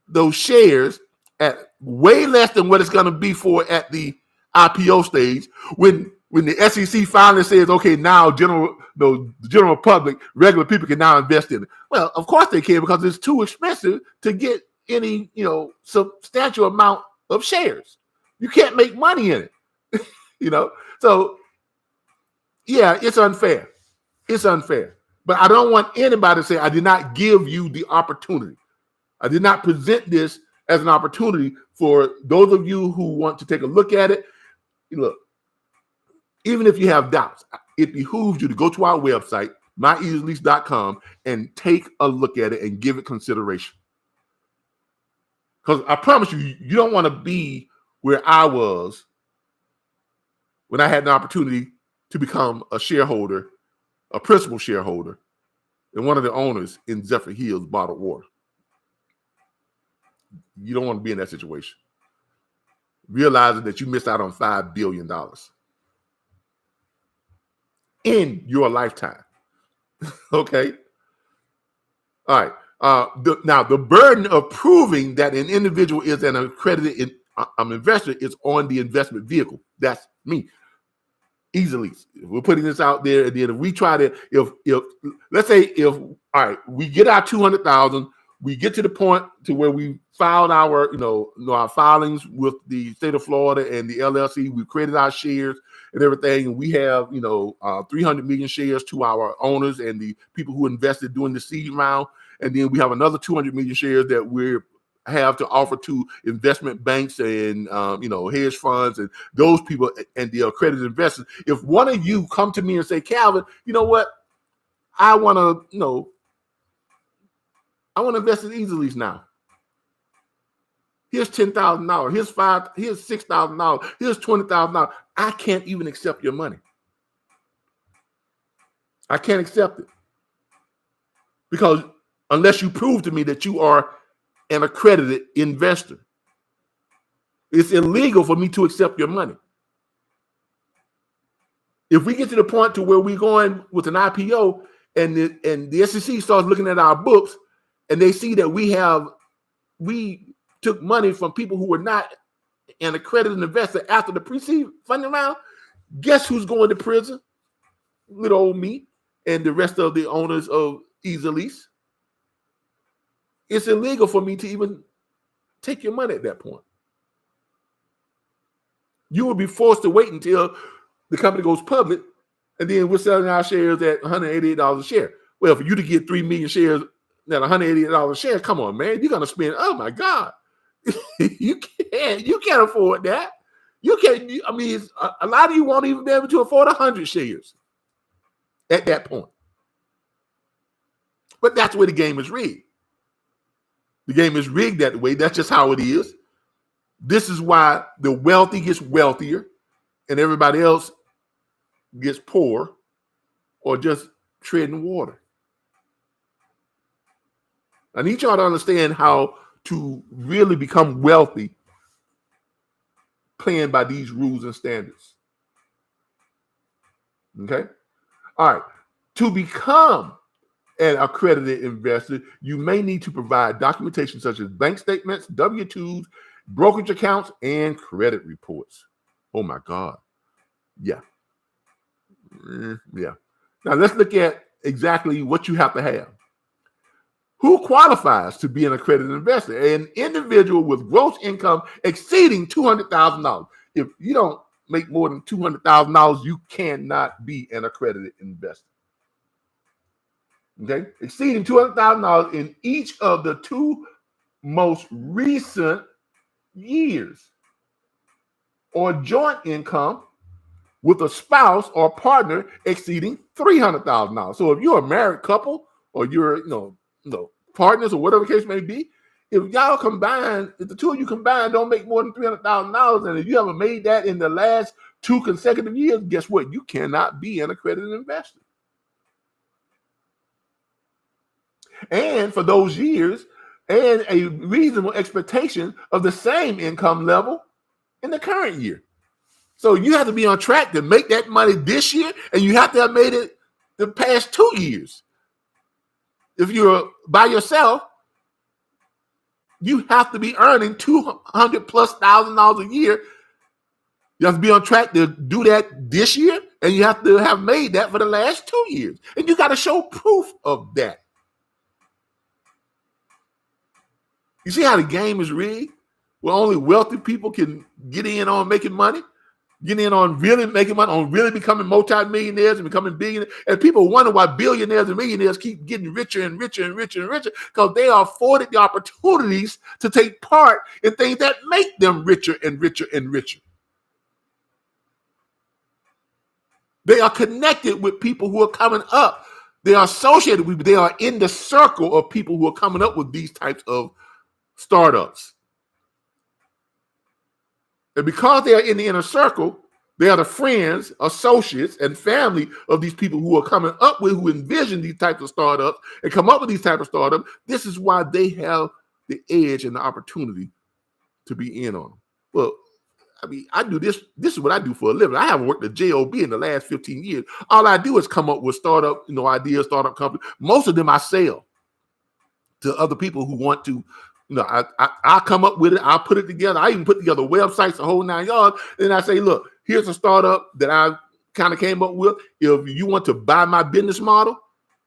those shares at way less than what it's going to be for at the IPO stage. When the SEC finally says, okay, now the general public, regular people can now invest in it. Well, of course they can, because it's too expensive to get any substantial amount of shares. You can't make money in it. So yeah, it's unfair. It's unfair. But I don't want anybody to say I did not give you the opportunity. I did not present this as an opportunity for those of you who want to take a look at it. Look, even if you have doubts, it behooves you to go to our website, myeasylease.com, and take a look at it and give it consideration. Because I promise you, you don't want to be where I was when I had an opportunity to become a shareholder, a principal shareholder, and one of the owners in Zephyr Hills Bottled Water. You don't want to be in that situation. Realizing that you missed out on $5 billion in your lifetime. Okay? All right. Now, the burden of proving that an individual is an accredited investor is on the investment vehicle. That's me. Easily. We're putting this out there, and then if we try to, let's say all right, we get our 200,000, we get to the point to where we filed our, our filings with the state of Florida and the LLC. We created our shares and everything, and we have, 300 million shares to our owners and the people who invested during the seed round, and then we have another 200 million shares that we have to offer to investment banks and hedge funds and those people and the accredited investors. If one of you come to me and say, Calvin, you know what, I want to invest in Easy Lease now. Here's $10,000. Here's $6,000. Here's $20,000. I can't even accept your money. I can't accept it, because unless you prove to me that you are an accredited investor, it's illegal for me to accept your money. If we get to the point to where we're going with an IPO and the SEC starts looking at our books and they see that we took money from people who were not an accredited investor after the pre-seed funding round, guess who's going to prison? Little old me and the rest of the owners of Easy Lease. It's illegal for me to even take your money at that point. You will be forced to wait until the company goes public, and then we're selling our shares at $188 a share. Well, for you to get 3 million shares at $188 a share, come on, man, you're gonna spend. Oh my God, you can't afford that. You can't. I mean, a lot of you won't even be able to afford 100 shares at that point. But that's where the game is rigged. The game is rigged that way. That's just how it is. This is why the wealthy gets wealthier and everybody else gets poor or just treading water. I need y'all to understand how to really become wealthy playing by these rules and standards. Okay? All right. To become an accredited investor, you may need to provide documentation such as bank statements, W-2s, brokerage accounts, and credit reports. Oh my God. Yeah. Yeah. Now let's look at exactly what you have to have. Who qualifies to be an accredited investor? An individual with gross income exceeding $200,000. If you don't make more than $200,000, you cannot be an accredited investor. Okay? Exceeding $200,000 in each of the 2 most recent years. Or joint income with a spouse or partner exceeding $300,000. So if you're a married couple or you're, partners or whatever the case may be, if y'all combine, if the two of you combined don't make more than $300,000, and if you haven't made that in the last 2 consecutive years, guess what? You cannot be an accredited investor. And for those years, and a reasonable expectation of the same income level in the current year. So you have to be on track to make that money this year, and you have to have made it the past 2 years. If you're by yourself, you have to be earning $200,000+ a year. You have to be on track to do that this year, and you have to have made that for the last 2 years. And you got to show proof of that. You see how the game is rigged? Where only wealthy people can get in on making money? Get in on really making money, on really becoming multimillionaires and becoming billionaires. And people wonder why billionaires and millionaires keep getting richer and richer and richer and richer, because they are afforded the opportunities to take part in things that make them richer and richer and richer. They are connected with people who are coming up. They are associated with, they are in the circle of people who are coming up with these types of startups. And because they are in the inner circle, they are the friends, associates, and family of these people who are coming up with, who envision these types of startups and come up with these types of startups. This is why they have the edge and the opportunity to be in on them. Well, I mean, I do this. This is what I do for a living. I haven't worked at JOB in the last 15 years. All I do is come up with startup, ideas, startup companies. Most of them I sell to other people who want to. I come up with it. I put it together. I even put together websites, the whole 9 yards. And I say, look, here's a startup that I kind of came up with. If you want to buy my business model,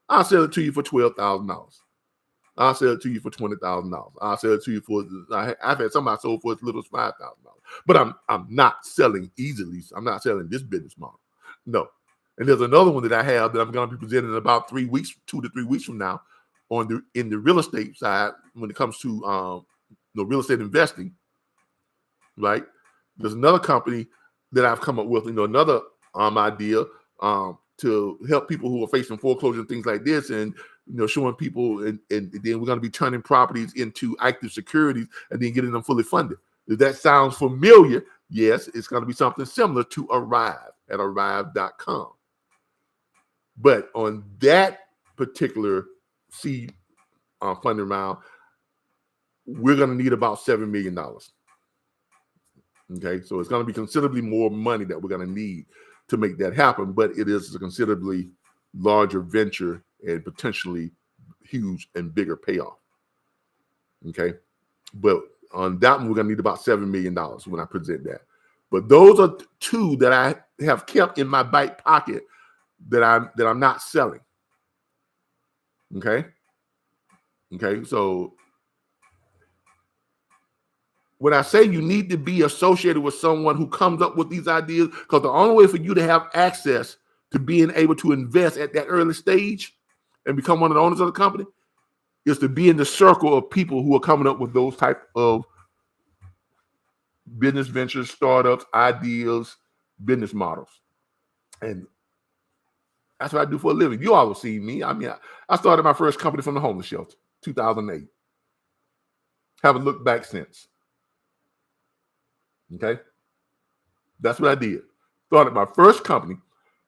I'll sell it to you for $12,000. I'll sell it to you for $20,000. I'll sell it to you for. I've had somebody sold for as little as $5,000. But I'm not selling easily. I'm not selling this business model. No. And there's another one that I have that I'm going to be presenting in about 3 weeks, 2 to 3 weeks from now, in the real estate side when it comes to real estate investing. Right? There's another company that I've come up with, another idea to help people who are facing foreclosure and things like this, and showing people, and then we're going to be turning properties into active securities and then getting them fully funded. If that sounds familiar, yes, it's going to be something similar to Arrive at arrive.com. But on that particular seed funding round, we're going to need about $7 million. Okay, so it's going to be considerably more money that we're going to need to make that happen, but it is a considerably larger venture and potentially huge and bigger payoff. Okay, but on that one, we're going to need about $7 million when I present that. But those are 2 that I have kept in my back pocket that I'm not selling. Okay, so when I say you need to be associated with someone who comes up with these ideas, because the only way for you to have access to being able to invest at that early stage and become one of the owners of the company is to be in the circle of people who are coming up with those type of business ventures, startups, ideas, business models. And that's what I do for a living. You all have seen me. I mean, I started my first company from the homeless shelter, 2008. Haven't looked back since. Okay. That's what I did. Started my first company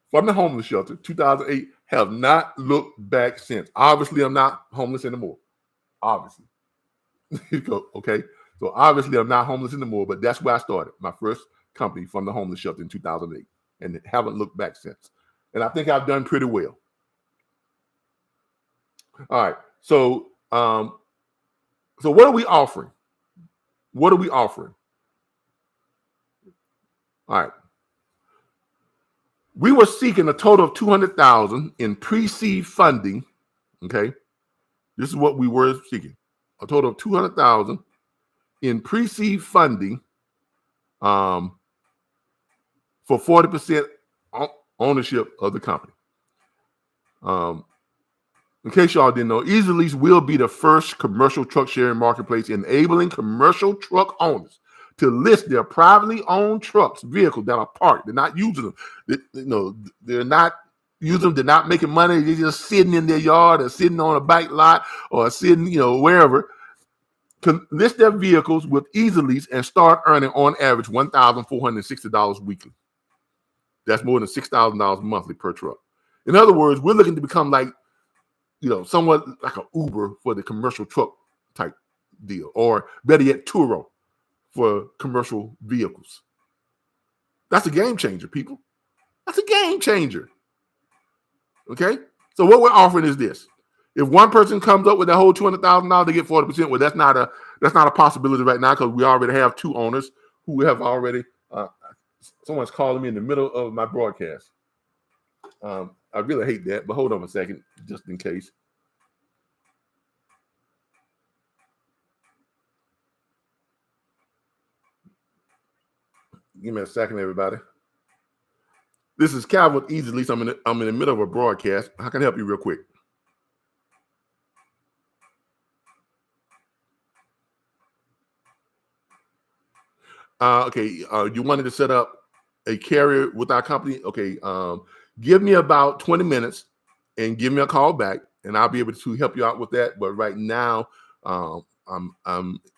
from the homeless shelter, 2008. Have not looked back since. Obviously, I'm not homeless anymore. Obviously. Okay. So obviously, I'm not homeless anymore, but that's where I started my first company from the homeless shelter in 2008, and haven't looked back since. And I think I've done pretty well. All right. So, so what are we offering? What are we offering? All right. We were seeking a total of $200,000 in pre-seed funding. Okay. This is what we were seeking. A total of $200,000 in pre-seed funding for 40% ownership of the company. In case y'all didn't know, Easy Lease will be the first commercial truck sharing marketplace enabling commercial truck owners to list their privately owned trucks, vehicles that are parked. They're not using them. They're not using them. They're not making money. They're just sitting in their yard or sitting on a bike lot or sitting, wherever. To list their vehicles with Easy Lease and start earning on average $1,460 weekly. That's more than $6,000 monthly per truck. In other words, we're looking to become like, somewhat like an Uber for the commercial truck type deal, or better yet, Turo for commercial vehicles. That's a game changer, people. That's a game changer. Okay? So what we're offering is this. If one person comes up with that whole $200,000, they get 40%. Well, that's not a possibility right now, because we already have two owners who have already. Someone's calling me in the middle of my broadcast. I really hate that, but hold on a second, just in case. Give me a second, everybody. This is Calvin with Easy Lease. I'm in the middle of a broadcast. How can I help you real quick? Okay. You wanted to set up a carrier with our company? Okay. Give me about 20 minutes and give me a call back, and I'll be able to help you out with that. But right now, I'm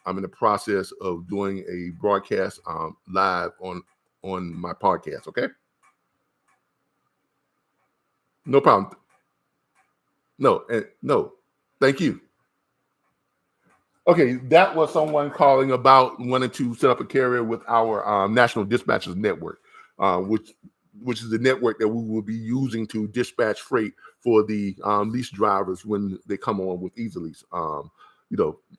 in the process of doing a broadcast live on my podcast. Okay. No problem. No. Thank you. Okay, that was someone calling about wanting to set up a carrier with our National Dispatchers Network, which is the network that we will be using to dispatch freight for the lease drivers when they come on with Easy Lease.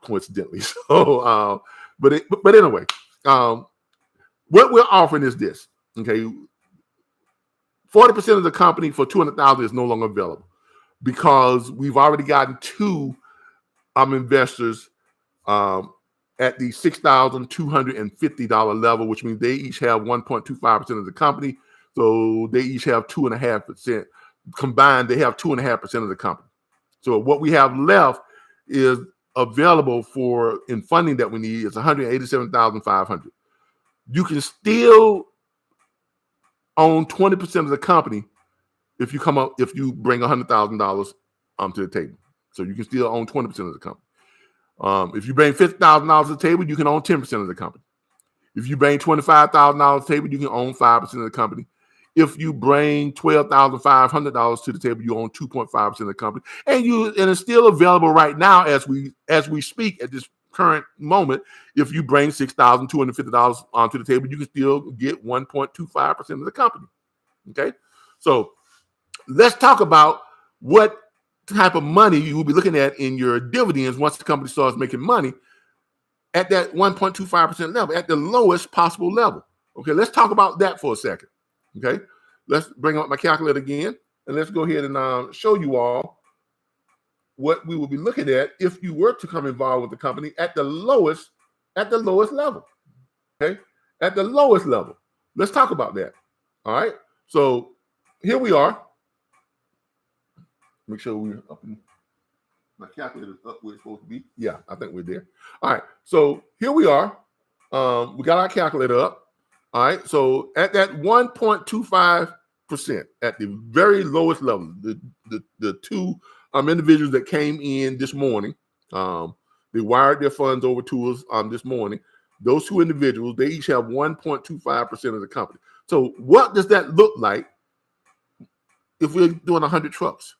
Coincidentally. So, but anyway, what we're offering is this. Okay, 40% of the company for $200,000 is no longer available because we've already gotten two investors at the $6,250 level, which means they each have 1.25% of the company. So they each have 2.5%. Combined, they have 2.5% of the company. So what we have left is available in funding that we need is $187,500. You can still own 20% of the company if you bring $100,000 to the table. So you can still own 20% of the company. If you bring $50,000 to the table, you can own 10% of the company. If you bring $25,000 to the table, you can own 5% of the company. If you bring $12,500 to the table, you own 2.5% of the company. And it's still available right now as we speak at this current moment. If you bring $6,250 onto the table, you can still get 1.25% of the company. Okay, so let's talk about what type of money you will be looking at in your dividends once the company starts making money at that 1.25% level, at the lowest possible level. Okay, let's talk about that for a second. Okay, let's bring up my calculator again, and let's go ahead and show you all what we will be looking at if you were to come involved with the company at the lowest level. Okay, at the lowest level. Let's talk about that. All right, so here we are. Make sure we're up in my calculator up where it's supposed to be. Yeah, I think we're there. All right, so here we are. We got our calculator up. All right, so at that 1.25%, at the very lowest level, the two individuals that came in this morning, they wired their funds over to us this morning. those two individuals, they each have 1.25% of the company. So what does that look like if we're doing 100 trucks?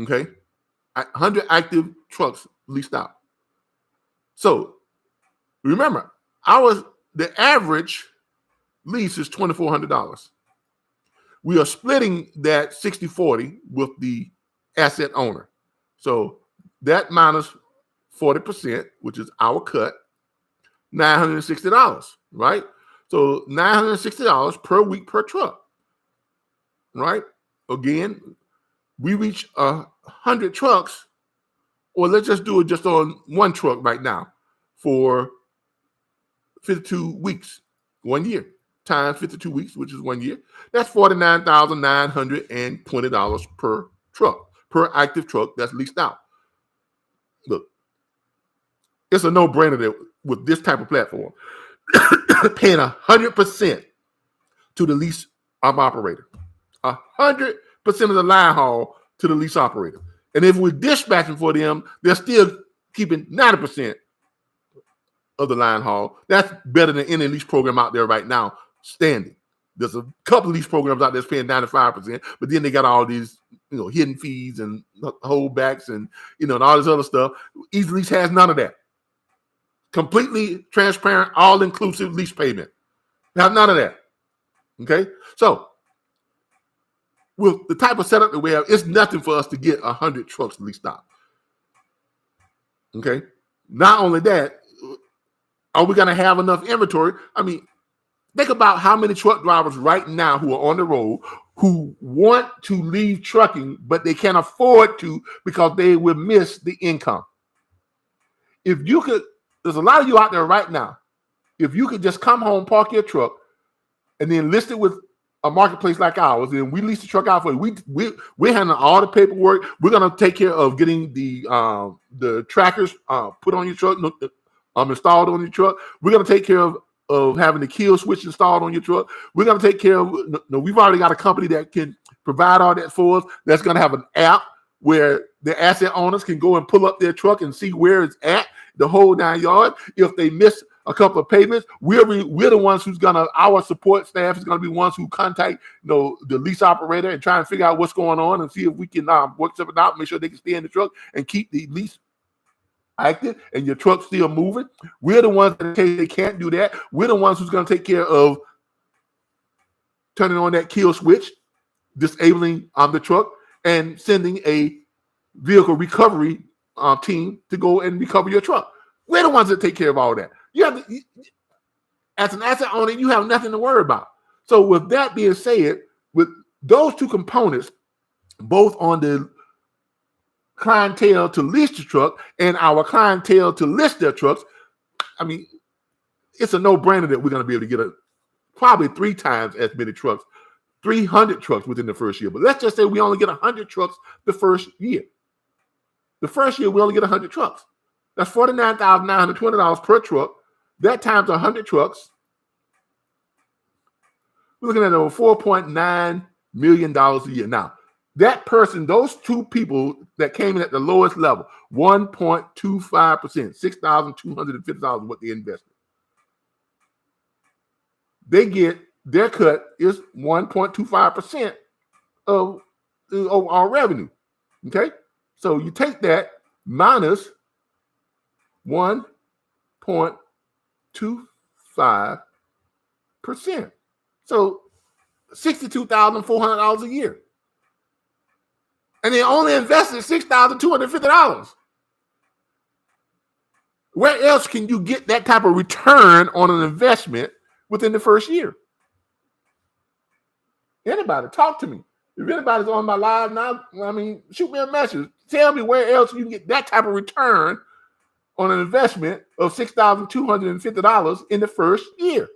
Okay, 100 active trucks leased out. So remember, the average lease is $2,400. We are splitting that 60-40 with the asset owner. So that minus 40%, which is our cut, $960, right? So $960 per week per truck, right? Again, we reach 100 trucks, or let's just do it just on one truck right now for 52 weeks, 1 year, times 52 weeks, which is 1 year. That's $49,920 per truck, per active truck that's leased out. Look, it's a no-brainer that with this type of platform, paying 100% to the lease operator, 100% of the line haul to the lease operator. And if we're dispatching for them, they're still keeping 90% of the line haul. That's better than any lease program out there right now standing. There's a couple of lease programs out there that's paying 95%, but then they got all these, hidden fees and holdbacks and, and all this other stuff. Easy Lease has none of that. Completely transparent, all-inclusive lease payment. Have none of that. Okay? So, with the type of setup that we have, it's nothing for us to get 100 trucks leased out. Okay? Not only that, are we going to have enough inventory? I mean, think about how many truck drivers right now who are on the road who want to leave trucking, but they can't afford to because they will miss the income. If you could, there's a lot of you out there right now, if you could just come home, park your truck, and then list it with a marketplace like ours, and we lease the truck out for you. We're handling all the paperwork. We're going to take care of getting the trackers put on your truck, installed on your truck. We're going to take care of having the kill switch installed on your truck. We're going to take care of, we've already got a company that can provide all that for us. That's going to have an app where the asset owners can go and pull up their truck and see where it's at, the whole 9 yards. If they miss a couple of payments, we're the ones our support staff is going to be ones who contact, the lease operator and try and figure out what's going on and see if we can work something out, make sure they can stay in the truck and keep the lease active and your truck's still moving. We're the ones that they can't do that. We're the ones who's going to take care of turning on that kill switch, disabling the truck, and sending a vehicle recovery team to go and recover your truck. We're the ones that take care of all that. As an asset owner, you have nothing to worry about. So with that being said, with those two components, both on the clientele to lease the truck and our clientele to list their trucks, I mean, it's a no-brainer that we're going to be able to get probably 3 times as many trucks, 300 trucks within the first year. But let's just say we only get 100 trucks the first year. The first year, we only get 100 trucks. That's $49,920 per truck. That times 100 trucks, we're looking at over $4.9 million a year. Now, that person, those two people that came in at the lowest level, 1.25%, $6,250 what they invested. They get, their cut is 1.25% of our revenue. Okay? So you take that minus 1.25%. So $62,400 a year. And they only invested $6,250. Where else can you get that type of return on an investment within the first year? Anybody, talk to me. If anybody's on my live now, I mean, shoot me a message. Tell me where else you can get that type of return on an investment of $6,250 in the first year.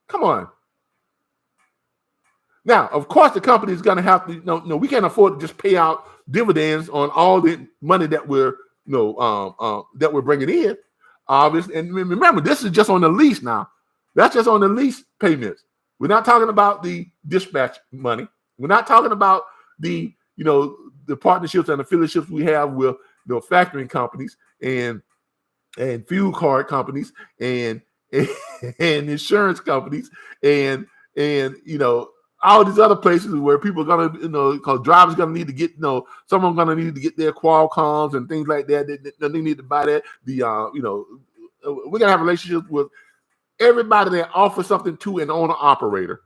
Come on. Now, of course, the company is going to have to, no, we can't afford to just pay out dividends on all the money that we're bringing in. Obviously, and remember, this is just on the lease now. That's just on the lease payments. We're not talking about the dispatch money. We're not talking about the partnerships and affiliateships we have with factoring companies and fuel card companies and insurance companies and all these other places where people are gonna because drivers gonna need to get some of them gonna need to get their Qualcomms and things like that. They need to buy that. We're gonna have relationships with everybody that offers something to an owner operator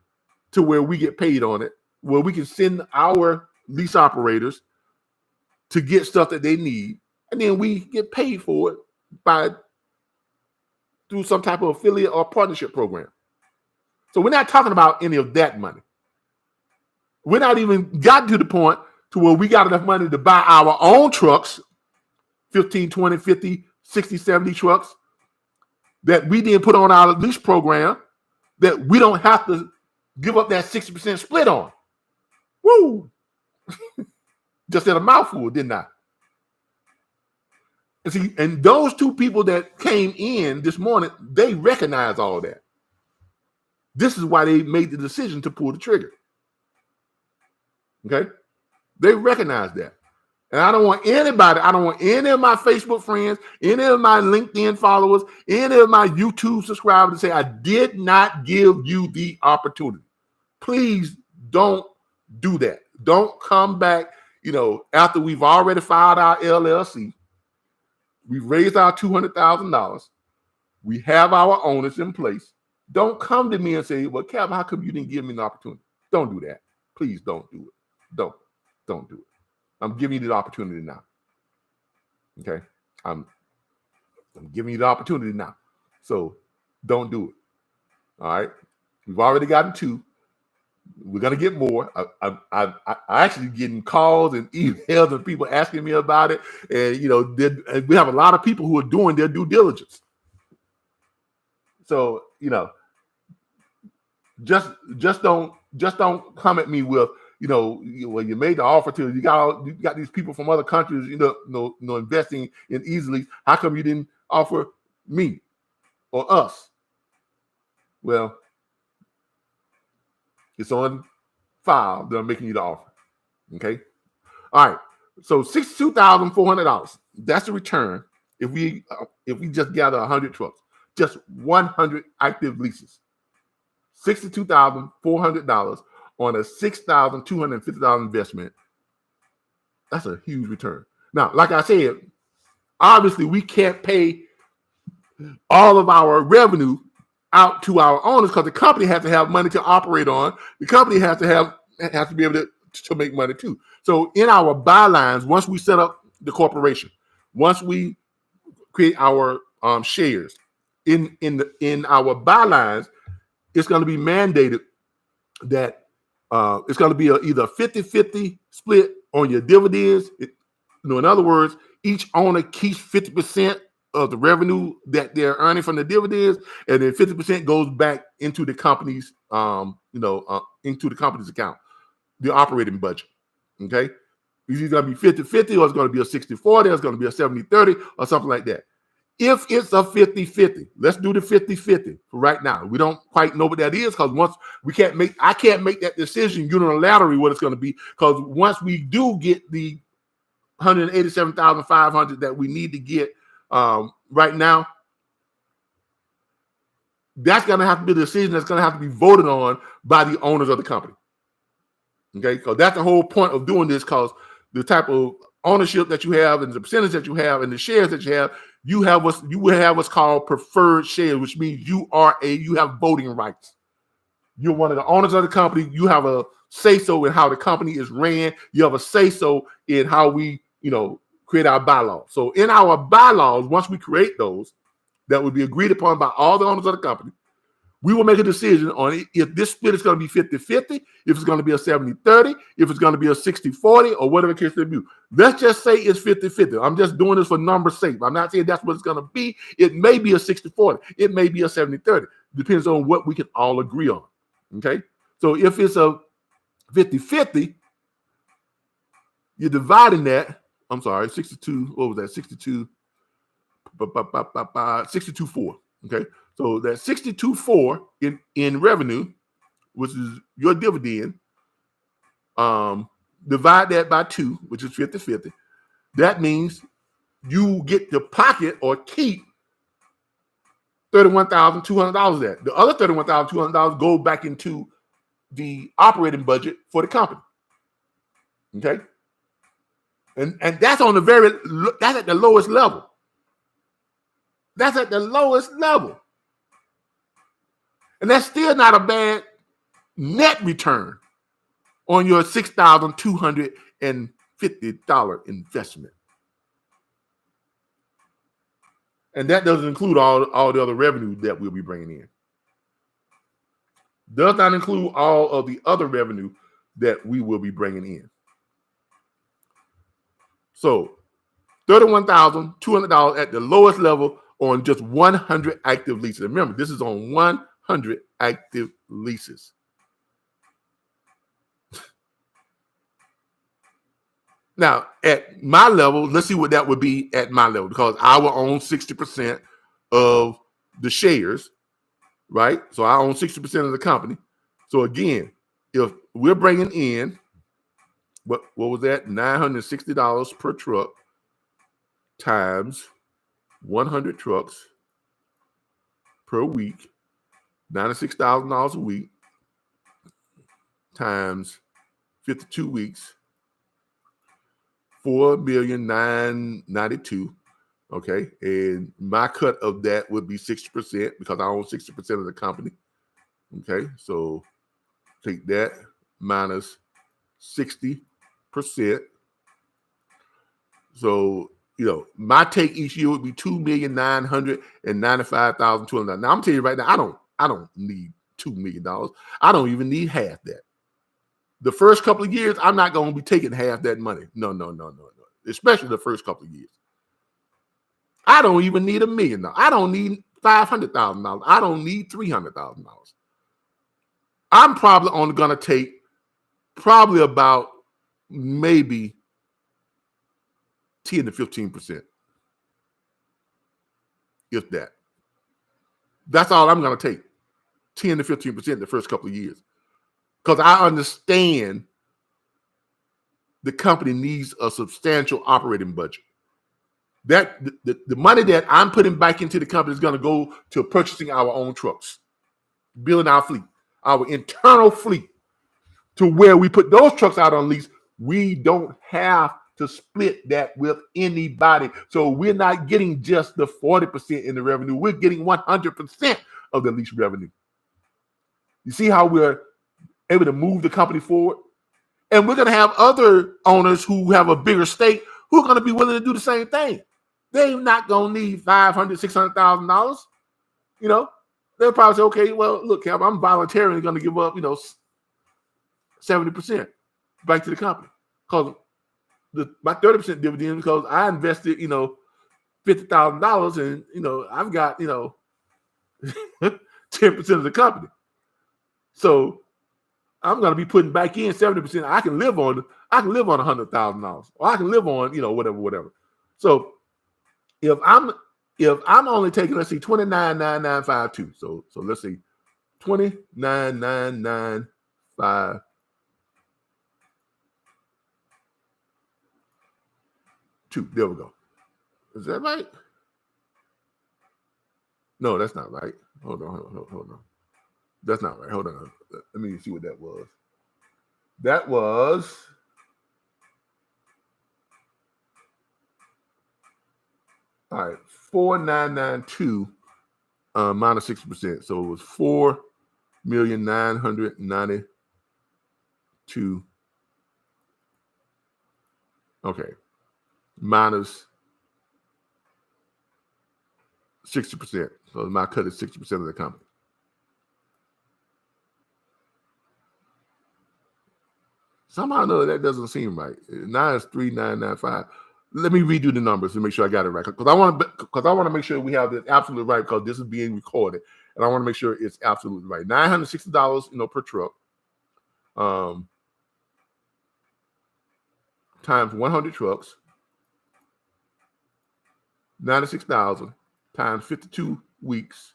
to where we get paid on it, where we can send our lease operators to get stuff that they need, and then we get paid for it through some type of affiliate or partnership program. So we're not talking about any of that money. We're not even gotten to the point to where we got enough money to buy our own trucks, 15, 20, 50, 60, 70 trucks that we didn't put on our lease program that we don't have to give up that 60% split on. Woo! Just said a mouthful, didn't I? And see, and those two people that came in this morning, they recognize all that. This is why they made the decision to pull the trigger. Okay? They recognize that. And I don't want any of my Facebook friends, any of my LinkedIn followers, any of my YouTube subscribers to say, I did not give you the opportunity. Please don't do that. Don't come back, after we've already filed our LLC. We've raised our $200,000. We have our owners in place. Don't come to me and say, well, Calvin, how come you didn't give me an opportunity? Don't do that. Please don't do it. Don't do it. I'm giving you the opportunity now. Okay? I'm giving you the opportunity now. So don't do it. All right? We've already gotten 2. We're going to get more. I actually getting calls and emails and people asking me about it. And, we have a lot of people who are doing their due diligence. So, just don't come at me with, when you made the offer to, you got these people from other countries, investing in easily. How come you didn't offer me or us? Well, it's on file that I'm making you the offer. Okay. All right. So $62,400. That's the return if we just gather 100 trucks, just 100 active leases. $62,400 on a $6,250 investment. That's a huge return. Now, like I said, obviously we can't pay all of our revenue out to our owners because the company has to have money to operate on. The company has to be able to make money too. So in our bylines, once we set up the corporation, once we create our shares in our bylines, it's going to be mandated that it's going to be either a 50-50 split on your dividends. In other words, each owner keeps 50% of the revenue that they're earning from the dividends, and then 50% goes back into the company's, into the company's account, the operating budget. Okay, it's either going to be 50-50, or it's going to be a 60-40, or it's going to be a 70-30, or something like that. If it's a 50-50, let's do the 50-50 for right now. We don't quite know what that is because I can't make that decision unilaterally what it's going to be, because once we do get the $187,500 that we need to get right now, that's going to have to be the decision that's going to have to be voted on by the owners of the company. Okay, because that's the whole point of doing this, because the type of ownership that you have and the percentage that you have and the shares that you have will have what's called preferred shares, which means you have voting rights. You're one of the owners of the company. You have a say-so in how the company is ran. You have a say-so in how we, create our bylaws. So in our bylaws, once we create those, that would be agreed upon by all the owners of the company, we will make a decision on if this split is going to be 50-50, if it's going to be a 70-30, if it's going to be a 60-40, or whatever the case may be. Let's just say it's 50-50. I'm just doing this for number's sake. I'm not saying that's what it's going to be. It may be a 60-40. It may be a 70-30. Depends on what we can all agree on. Okay? So if it's a 50-50, you're dividing that. I'm sorry, 62. What was that? 62. 62.4. Okay? So that 62.4 in revenue, which is your dividend, divide that by 2, which is 50-50. That means you get to pocket or keep $31,200 of that. The other $31,200 go back into the operating budget for the company. Okay. And that's on that's at the lowest level. That's at the lowest level. And that's still not a bad net return on your $6,250 investment. And that doesn't include all the other revenue that we'll be bringing in. Does not include all of the other revenue that we will be bringing in. So $31,200 at the lowest level on just 100 active leases. Remember, this is on 100 active leases. Now, at my level, let's see what that would be at my level, because I will own 60% of the shares, right? So I own 60% of the company. So again, if we're bringing in, what was that? $960 per truck times 100 trucks per week, $96,000 a week times 52 weeks, $4,992,000. Okay, and my cut of that would be 60% because I own 60% of the company. Okay, so take that minus 60%. So, my take each year would be $2,995,200. Now I'm telling you right now, I don't need $2 million. I don't even need half that. The first couple of years, I'm not going to be taking half that money. No. Especially the first couple of years. I don't even need $1 million. I don't need $500,000. I don't need $300,000. I'm probably only going to take about maybe 10 to 15%. If that. That's all I'm going to take. 10 to 15% the first couple of years. Because I understand the company needs a substantial operating budget. That the money that I'm putting back into the company is going to go to purchasing our own trucks, building our fleet, our internal fleet, to where we put those trucks out on lease. We don't have to split that with anybody. So we're not getting just the 40% in the revenue. We're getting 100% of the lease revenue. You see how we're able to move the company forward? And we're going to have other owners who have a bigger stake who are going to be willing to do the same thing. They're not going to need $500,000, $600,000. They'll probably say, okay, well, look, Calvin, I'm voluntarily going to give up, 70% back to the company. Because my 30% dividend, because I invested, $50,000 and, I've got, 10% of the company. So I'm going to be putting back in 70%. I can live on $100,000, or I can live on, whatever. So if I'm only taking, let's see, 29,992. So let's see, 29,995. There we go. Is that right? No, that's not right. Hold on. That's not right. Hold on. Let me see what that was. That was all right. 4,992 minus 60%. So it was 4,992. Okay. Minus 60%. So my cut is 60% of the company. Somehow or another, that doesn't seem right. 9 is 3,995. Let me redo the numbers to make sure I got it right. Because I want to make sure we have it absolutely right, because this is being recorded, and I want to make sure it's absolutely right. $960, per truck, times 100 trucks, 96,000 times 52 weeks.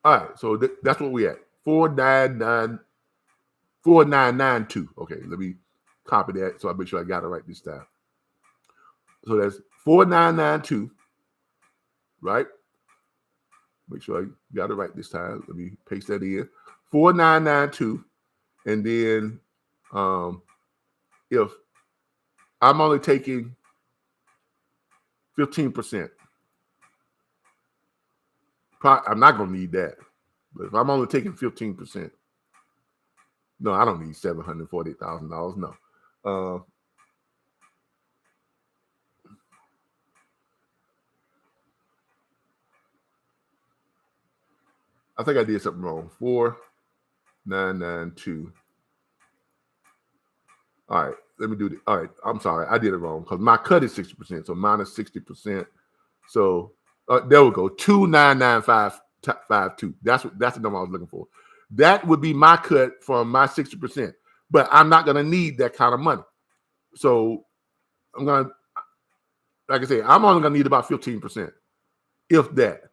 All right, so that's what we at. 4,992. Okay, let me copy that so I make sure I got it right this time. So that's 4992, right? Make sure I got it right this time. Let me paste that in. 4992. And then if I'm only taking 15%, I'm not going to need that. But if I'm only taking 15%, no, I don't need $740,000. No. I think I did something wrong. 4992. All right, let me do it. All right, I'm sorry, I did it wrong because my cut is 60%, so minus 60%. So there we go, 2,995.52. That's the number I was looking for. That would be my cut from my 60%, but I'm not gonna need that kind of money. So I'm gonna, like I say, I'm only gonna need about 15%, if that,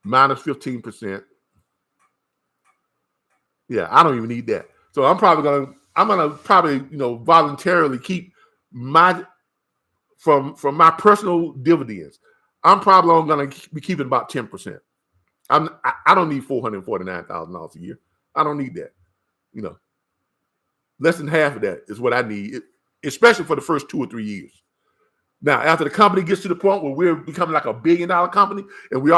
minus 15%. Yeah, I don't even need that. So I'm gonna voluntarily keep my from my personal dividends. I'm probably only gonna be keeping about 10%. I don't need $449,000 a year. I don't need that. Less than half of that is what I need, especially for the first 2 or 3 years. Now, after the company gets to the point where we're becoming like $1 billion company and we're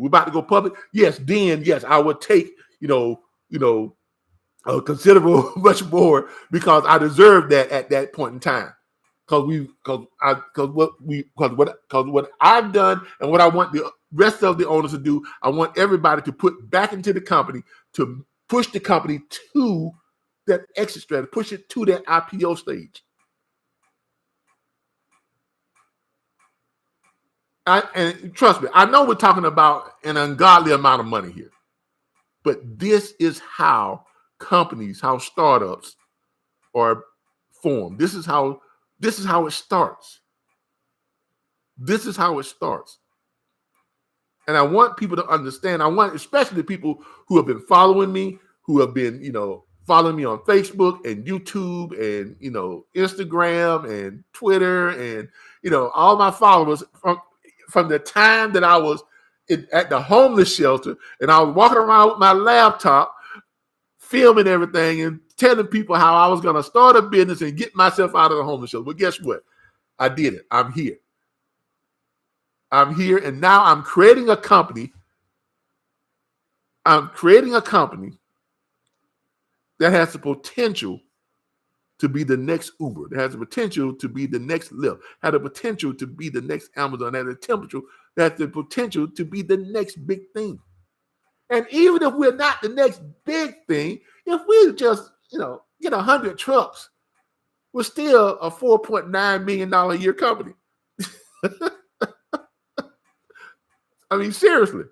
about to go public, yes, I would take a considerable much more because I deserve that at that point in time. Because what I've done and what I want the rest of the owners to do, I want everybody to put back into the company to push the company to that exit strategy, push it to that IPO stage. And trust me, I know we're talking about an ungodly amount of money here, but this is how companies, how startups are formed. This is how it starts. This is how it starts. And I want people to understand. I want especially people who have been following me, who have been, following me on Facebook and YouTube and, Instagram and Twitter and, all my followers from the time that I was at the homeless shelter and I was walking around with my laptop, filming everything and telling people how I was going to start a business and get myself out of the homeless shelter. But guess what? I did it. I'm here. And now I'm creating a company. I'm creating a company that has the potential to be the next Uber, that has the potential to be the next Lyft, has the potential to be the next Amazon, has the potential to be the next big thing. And even if we're not the next big thing, if we just, get 100 trucks, we're still a $4.9 million a year company. I mean, seriously.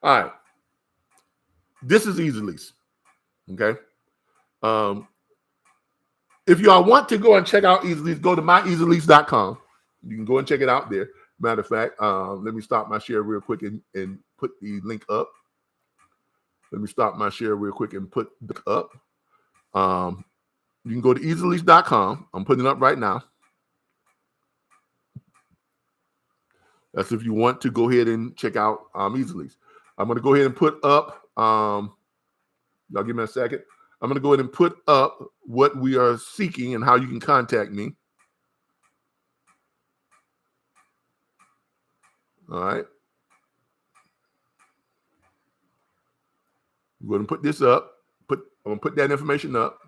All right. This is Easy Lease. Okay. If y'all want to go and check out Easy Lease, go to myeasylease.com. You can go and check it out there. Matter of fact, let me stop my share real quick and put the link up. Let me stop my share real quick and put the up. You can go to easylease.com. I'm putting it up right now. That's if you want to go ahead and check out Easy Lease. I'm going to go ahead and put up, y'all give me a second. I'm going to go ahead and put up what we are seeking and how you can contact me. All right. I'm going to put this up. I'm going to put that information up.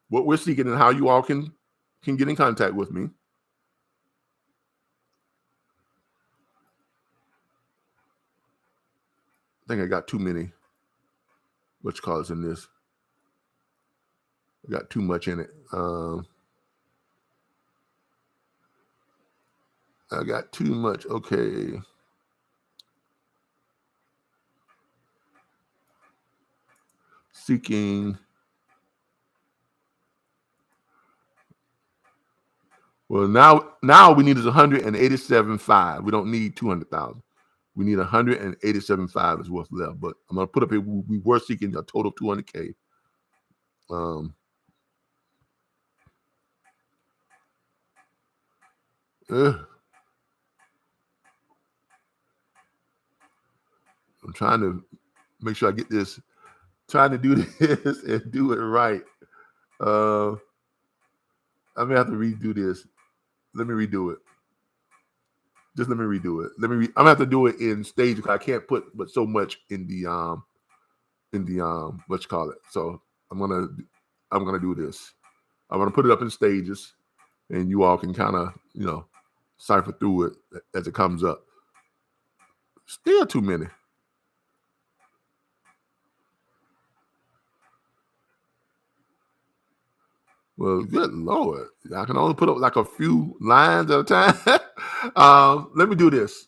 What we're seeking and how you all can get in contact with me. I think I got too many in this. I got too much in it. I got too much. Okay. Seeking. Well, now we need is 187.5. We don't need 200,000. We need 187.5 is what's left. But I'm gonna put up here. We were seeking a total of 200K. I'm trying to make sure I get this. Trying to do this and do it right. I may have to redo this. Let me redo it. Just let me redo it. I'm gonna have to do it in stages. I can't put but so much in the what you call it. So I'm gonna do this. I'm gonna put it up in stages, and you all can kind of cipher through it as it comes up. Still too many. Well, good Lord. I can only put up like a few lines at a time. Let me do this.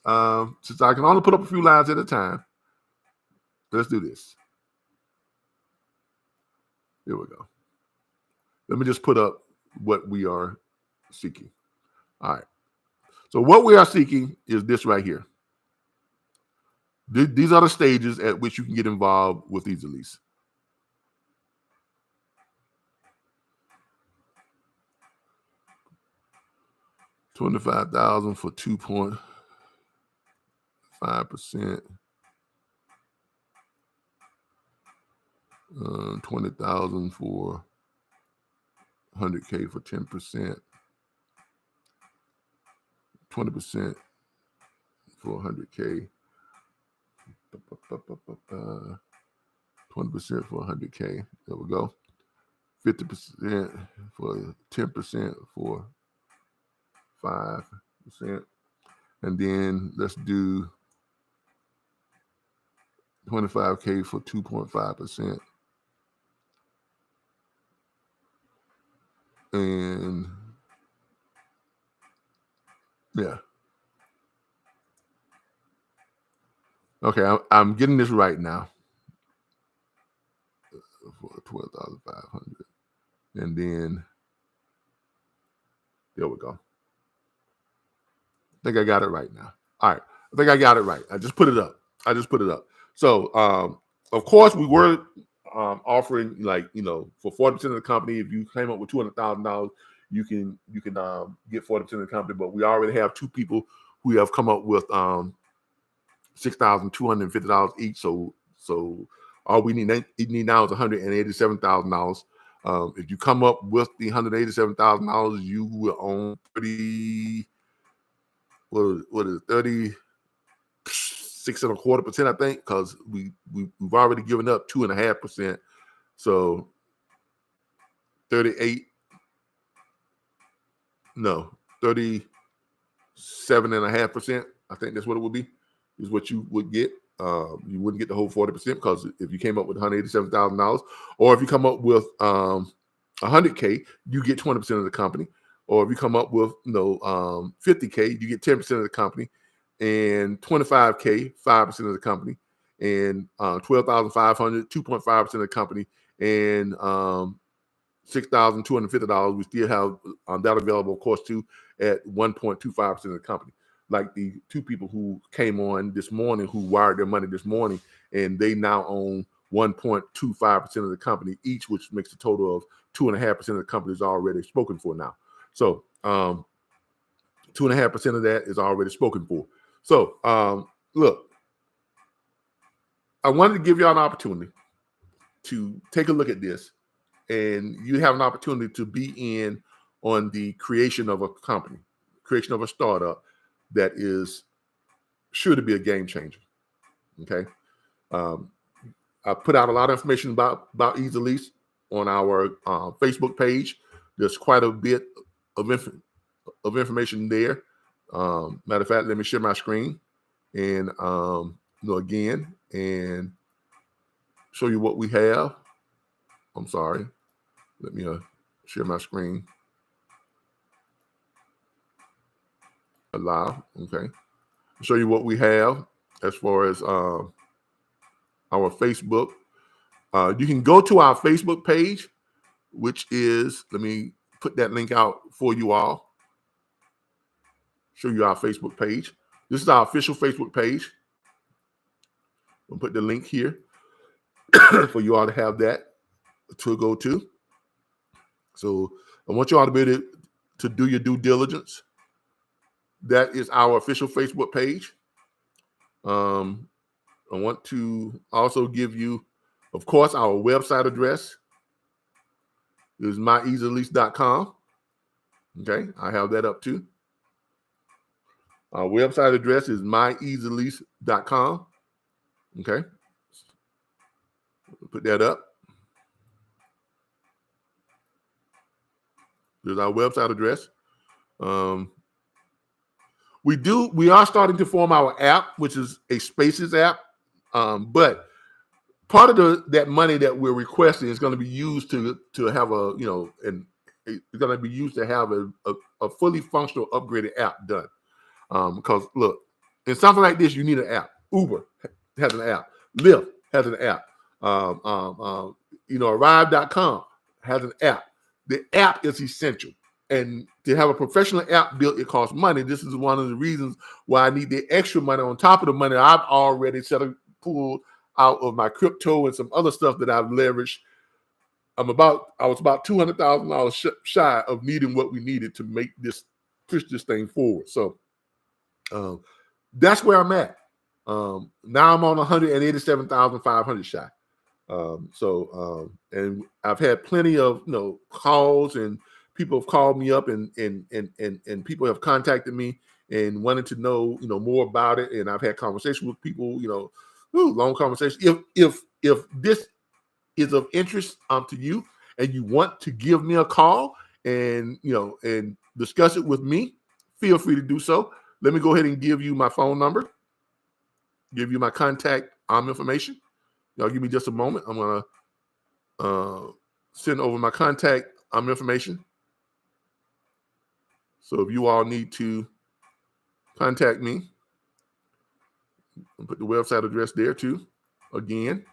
Since I can only put up a few lines at a time, let's do this. Here we go. Let me just put up what we are seeking. All right. So what we are seeking is this right here. These are the stages at which you can get involved with Easy Lease. $25,000 for 2.5%. 20,000 for 100K for 10%. 20% for 100K. 20% for 100K. There we go. 50% for 10% for 5%. And then let's do 25K for 2.5%. And yeah. Okay, I'm getting this right now. For 12,500. And then there we go. I think I got it right now. All right. I think I got it right. I just put it up. So, of course, we were offering for 40% of the company. If you came up with $200,000, you can get 40% of the company. But we already have two people who have come up with $6,250 each. So all we need now is $187,000. If you come up with the $187,000, you will own 36.25%, I think, because we've already given up 2.5%. So 37.5%. I think that's what it would be, is what you would get. You wouldn't get the whole 40% because if you came up with $187,000, or if you come up with 100K, you get 20% of the company. Or if you come up with 50K, you get 10% of the company, and 25K, 5% of the company, and 12,500, 2.5% of the company, and $6,250. We still have that available, of course, too, at 1.25% of the company. Like the two people who came on this morning, who wired their money this morning, and they now own 1.25% of the company each, which makes a total of 2.5% of the company is already spoken for now. So 2.5% of that is already spoken for. So look, I wanted to give y'all an opportunity to take a look at this, and you have an opportunity to be in on the creation of a company, creation of a startup that is sure to be a game changer. Okay. I put out a lot of information about Easy Lease on our Facebook page. There's quite a bit of information there. Matter of fact, let me share my screen and again and show you what we have. I'm sorry. Let me share my screen. Allow. Okay. Show you what we have as far as our Facebook. You can go to our Facebook page, which is, let me put that link out for you all. Show you our Facebook page. This is our official Facebook page. We'll put the link here for you all to have that to go to. So I want you all to be able to do your due diligence. That is our official Facebook page. I want to also give you, of course, our website address is myeasylease.com. Okay, I have that up too. Our website address is myeasylease.com. Okay, put that up. There's our website address. We are starting to form our app, which is a Spaces app. But part of that money that we're requesting is going to be used to have it's going to be used to have a fully functional upgraded app done. Because look, in something like this, you need an app. Uber has an app. Lyft has an app. Arrive.com has an app. The app is essential. And to have a professional app built, it costs money. This is one of the reasons why I need the extra money on top of the money I've already pulled out of my crypto and some other stuff that I've leveraged. I was about $200,000 shy of needing what we needed to push this thing forward. So that's where I'm at. Now I'm on 187,500 shy. And I've had plenty of calls, and people have called me up, and people have contacted me and wanted to know more about it. And I've had conversations with people, long conversations. If this is of interest to you, and you want to give me a call and discuss it with me, feel free to do so. Let me go ahead and give you my phone number, give you my contact information. Y'all give me just a moment. I'm going to send over my contact information. So if you all need to contact me, I'll put the website address there too. Again,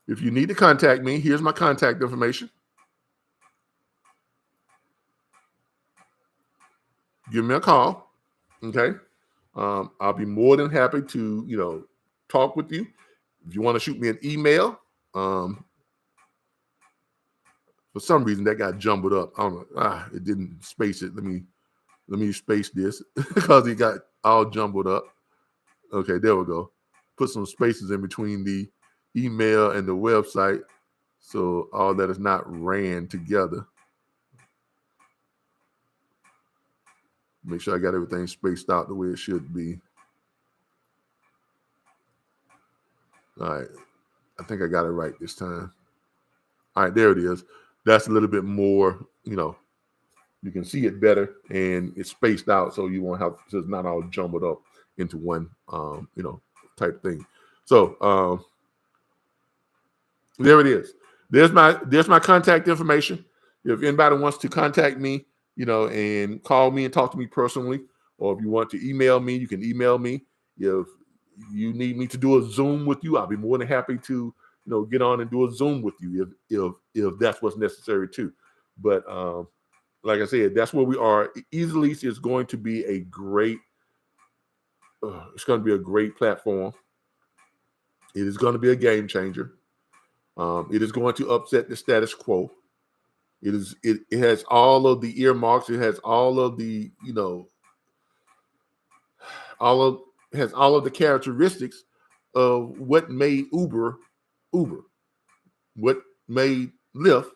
if you need to contact me, here's my contact information. Give me a call. Okay. I'll be more than happy to, talk with you. If you want to shoot me an email, for some reason that got jumbled up. I don't know. It didn't space it. Let me space this because it got all jumbled up. Okay, there we go. Put some spaces in between the email and the website, so all that is not ran together. Make sure I got everything spaced out the way it should be. All right. I think I got it right this time. All right, there it is. That's a little bit more, you can see it better, and it's spaced out, so you won't have, so it's not all jumbled up into one, type thing. So there it is. There's my contact information. If anybody wants to contact me, and call me and talk to me personally, or if you want to email me, you can email me. If you need me to do a Zoom with you, I'll be more than happy to, get on and do a Zoom with you if that's what's necessary too. But like I said, that's where we are. Easy Lease is going to be a great. It's going to be a great platform. It is going to be a game changer. It is going to upset the status quo. It has all of the earmarks. It has all of the has all of the characteristics of what made Uber, what made Lyft,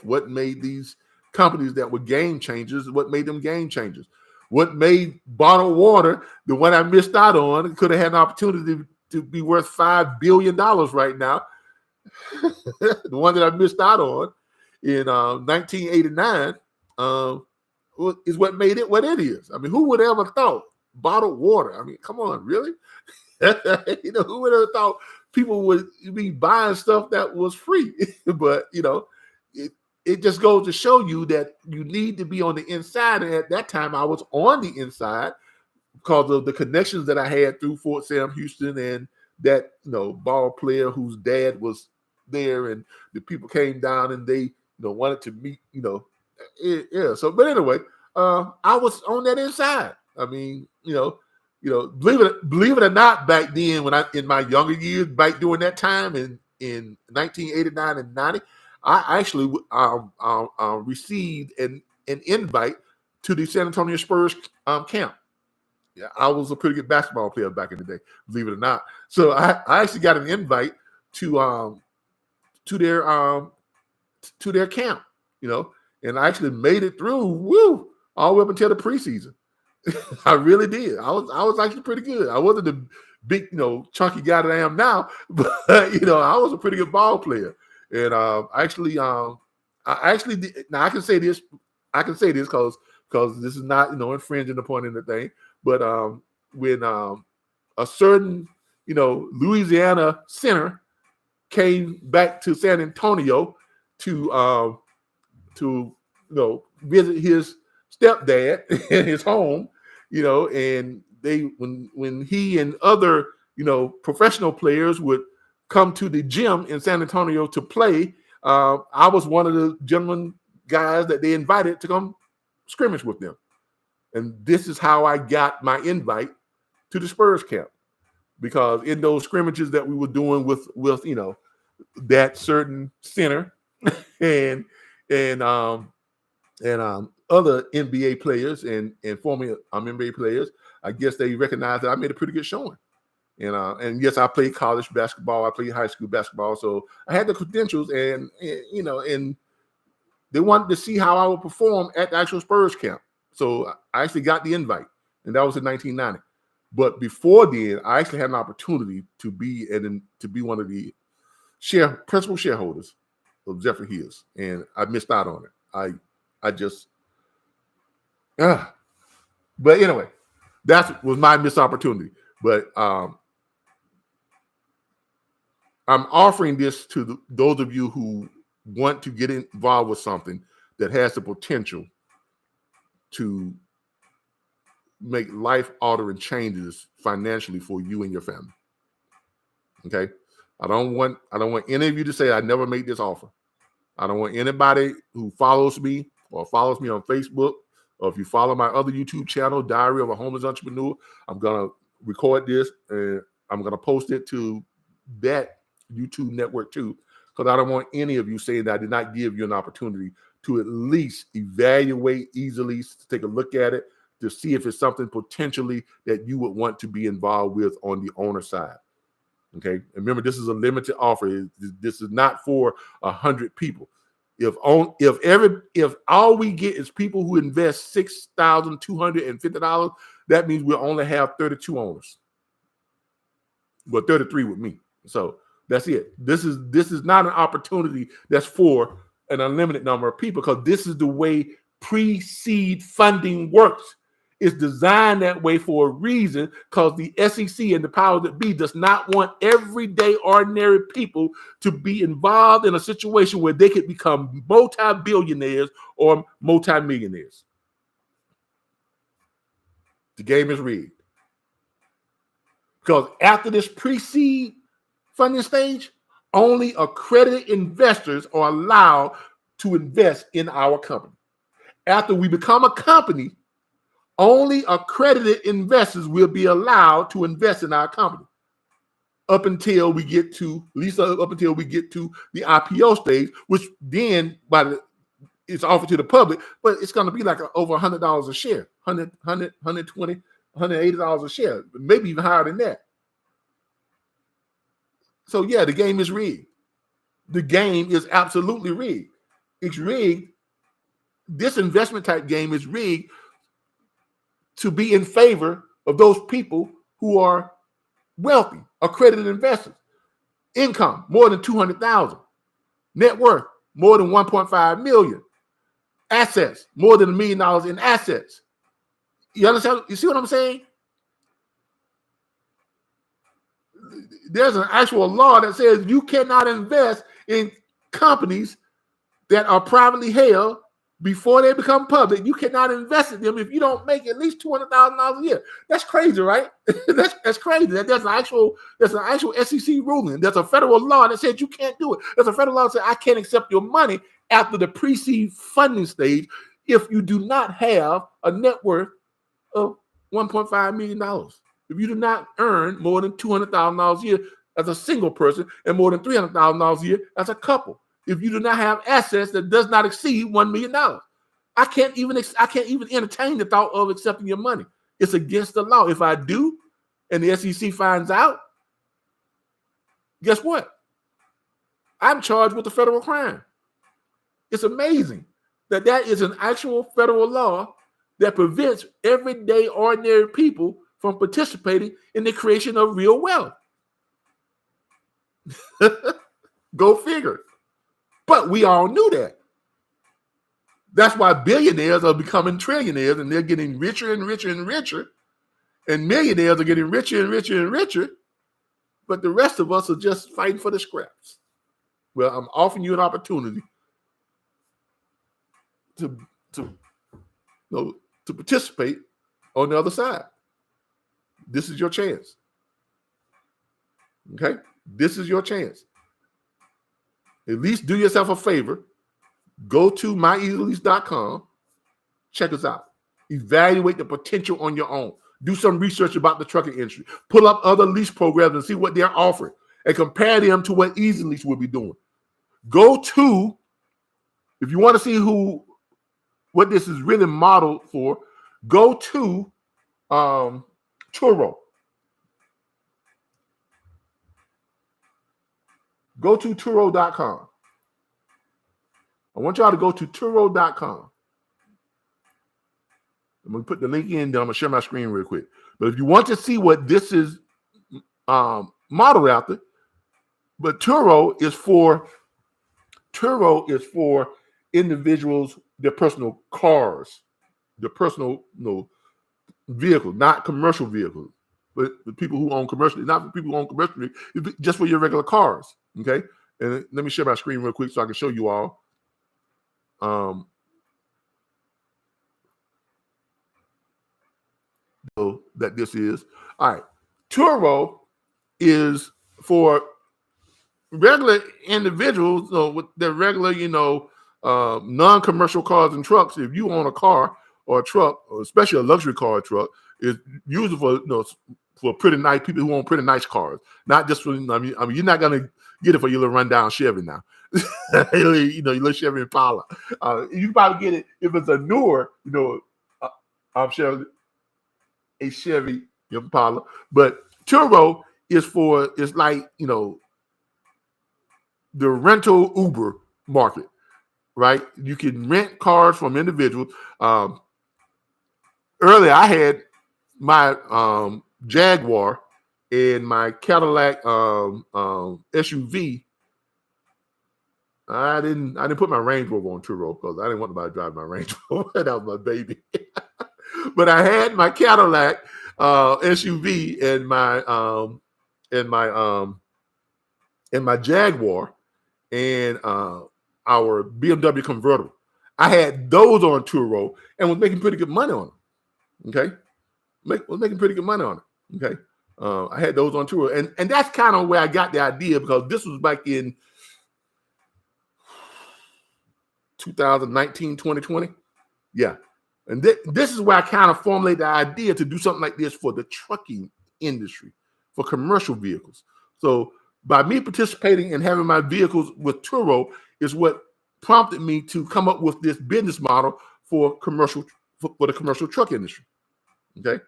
what made these companies that were game changers, what made them game changers, what made bottled water, the one I missed out on, could have had an opportunity to be worth $5 billion right now. The one that I missed out on in 1989 is what made it what it is. I mean, who would ever thought bottled water? I mean, come on, really? Who would have thought people would be buying stuff that was free? But it just goes to show you that you need to be on the inside. And at that time, I was on the inside because of the connections that I had through Fort Sam Houston, and that ball player whose dad was there, and the people came down and they wanted to meet. So, but anyway, I was on that inside. I mean, believe it or not, back then, when in my younger years, back during that time in 1989 and 90, I actually received an invite to the San Antonio Spurs camp. Yeah, I was a pretty good basketball player back in the day, believe it or not. So I actually got an invite to to their um to their camp, and I actually made it through, all the way up until the preseason. I really did. I was actually pretty good. I wasn't the big, chunky guy that I am now, but I was a pretty good ball player. And I actually did. Now I can say this. Because this is not infringing upon anything. But when a certain Louisiana center came back to San Antonio to visit his stepdad in his home, and they when he and other professional players would come to the gym in San Antonio to play, I was one of the gentlemen guys that they invited to come scrimmage with them. And this is how I got my invite to the Spurs camp, because in those scrimmages that we were doing with that certain center and other NBA players and former NBA players, I guess they recognized that I made a pretty good showing. And yes, I played college basketball, I played high school basketball, so I had the credentials, and they wanted to see how I would perform at the actual Spurs camp. So I actually got the invite, and that was in 1990. But before then, I actually had an opportunity to be one of the principal shareholders of Zephyr Hills, and I missed out on it. I just, but anyway, that was my missed opportunity. But I'm offering this to those of you who want to get involved with something that has the potential to make life-altering changes financially for you and your family. Okay, I don't want any of you to say I never made this offer. I don't want anybody who follows me or follows me on Facebook, or if you follow my other YouTube channel, Diary of a Homeless Entrepreneur, I'm gonna record this and I'm gonna post it to that YouTube network too, because I don't want any of you saying that I did not give you an opportunity to at least evaluate easily, to take a look at it, to see if it's something potentially that you would want to be involved with on the owner side. Okay, and remember, this is a limited offer. This is not for 100 people. If all we get is people who invest $6,250, that means we'll only have 32 owners, but 33 with me. So that's it. This is not an opportunity that's for an unlimited number of people, because this is the way pre-seed funding works. It's designed that way for a reason, because the SEC and the powers that be does not want everyday ordinary people to be involved in a situation where they could become multi-billionaires or multi-millionaires. The game is rigged. Because after this pre-seed funding stage, only accredited investors are allowed to invest in our company. After we become a company, only accredited investors will be allowed to invest in our company up until we get to the IPO stage, which then it's offered to the public, but it's going to be like over $100 a share, $100, $120, $180 a share, maybe even higher than that. So yeah, the game is rigged. The game is absolutely rigged. It's rigged. This investment type game is rigged to be in favor of those people who are wealthy, accredited investors. Income more than $200,000, net worth more than $1.5 million, assets more than $1 million in assets. You understand? You see what I'm saying? There's an actual law that says you cannot invest in companies that are privately held before they become public. You cannot invest in them if you don't make at least $200,000 a year. That's crazy, right? that's crazy. There's an actual SEC ruling. There's a federal law that says you can't do it. There's a federal law that says I can't accept your money after the pre-seed funding stage if you do not have a net worth of $1.5 million. If you do not earn more than $200,000 a year as a single person and more than $300,000 a year as a couple. If you do not have assets that does not exceed $1 million, I can't even entertain the thought of accepting your money. It's against the law. If I do, and the SEC finds out, guess what? I'm charged with a federal crime. It's amazing that is an actual federal law that prevents everyday ordinary people from participating in the creation of real wealth. Go figure. But we all knew that. That's why billionaires are becoming trillionaires, and they're getting richer and richer and richer. And millionaires are getting richer and richer and richer. But the rest of us are just fighting for the scraps. Well, I'm offering you an opportunity to participate on the other side. This is your chance. Okay? This is your chance. At least do yourself a favor. Go to myeasylease.com. Check us out. Evaluate the potential on your own. Do some research about the trucking industry. Pull up other lease programs and see what they're offering and compare them to what Easy Lease will be doing. Go to, if you want to see what this is really modeled for, go to Turo. Go to Turo.com. I want y'all to go to Turo.com. I'm going to put the link in, then I'm going to share my screen real quick. But if you want to see what this is modeled after, but Turo is for individuals, their personal cars, their personal vehicles, not commercial vehicles, but the people who own commercial, not for people who own commercial vehicles, just for your regular cars. Okay. And let me share my screen real quick so I can show you all. That this is. All right. Turo is for regular individuals with their regular, non-commercial cars and trucks. If you own a car or a truck, or especially a luxury car or truck, is used for pretty nice people who own pretty nice cars. Not just for, I mean, you're not gonna get it for your little rundown Chevy now. Your little Chevy Impala. You probably get it if it's a newer, I'm sure a Chevy Impala. But Turo is for, it's like, the rental Uber market, right? You can rent cars from individuals. Earlier, I had my Jaguar and my Cadillac SUV. I didn't put my Range Rover on Turo because I didn't want nobody to drive my Range Rover. That was my baby. But I had my Cadillac SUV and my Jaguar and our BMW convertible. I had those on Turo and was making pretty good money on them. Okay, was making pretty good money on it. Okay, I had those on Turo, and that's kind of where I got the idea, because this was back in 2019, 2020. Yeah. And this is where I kind of formulated the idea to do something like this for the trucking industry, for commercial vehicles. So by me participating and having my vehicles with Turo is what prompted me to come up with this business model for the commercial truck industry. Okay.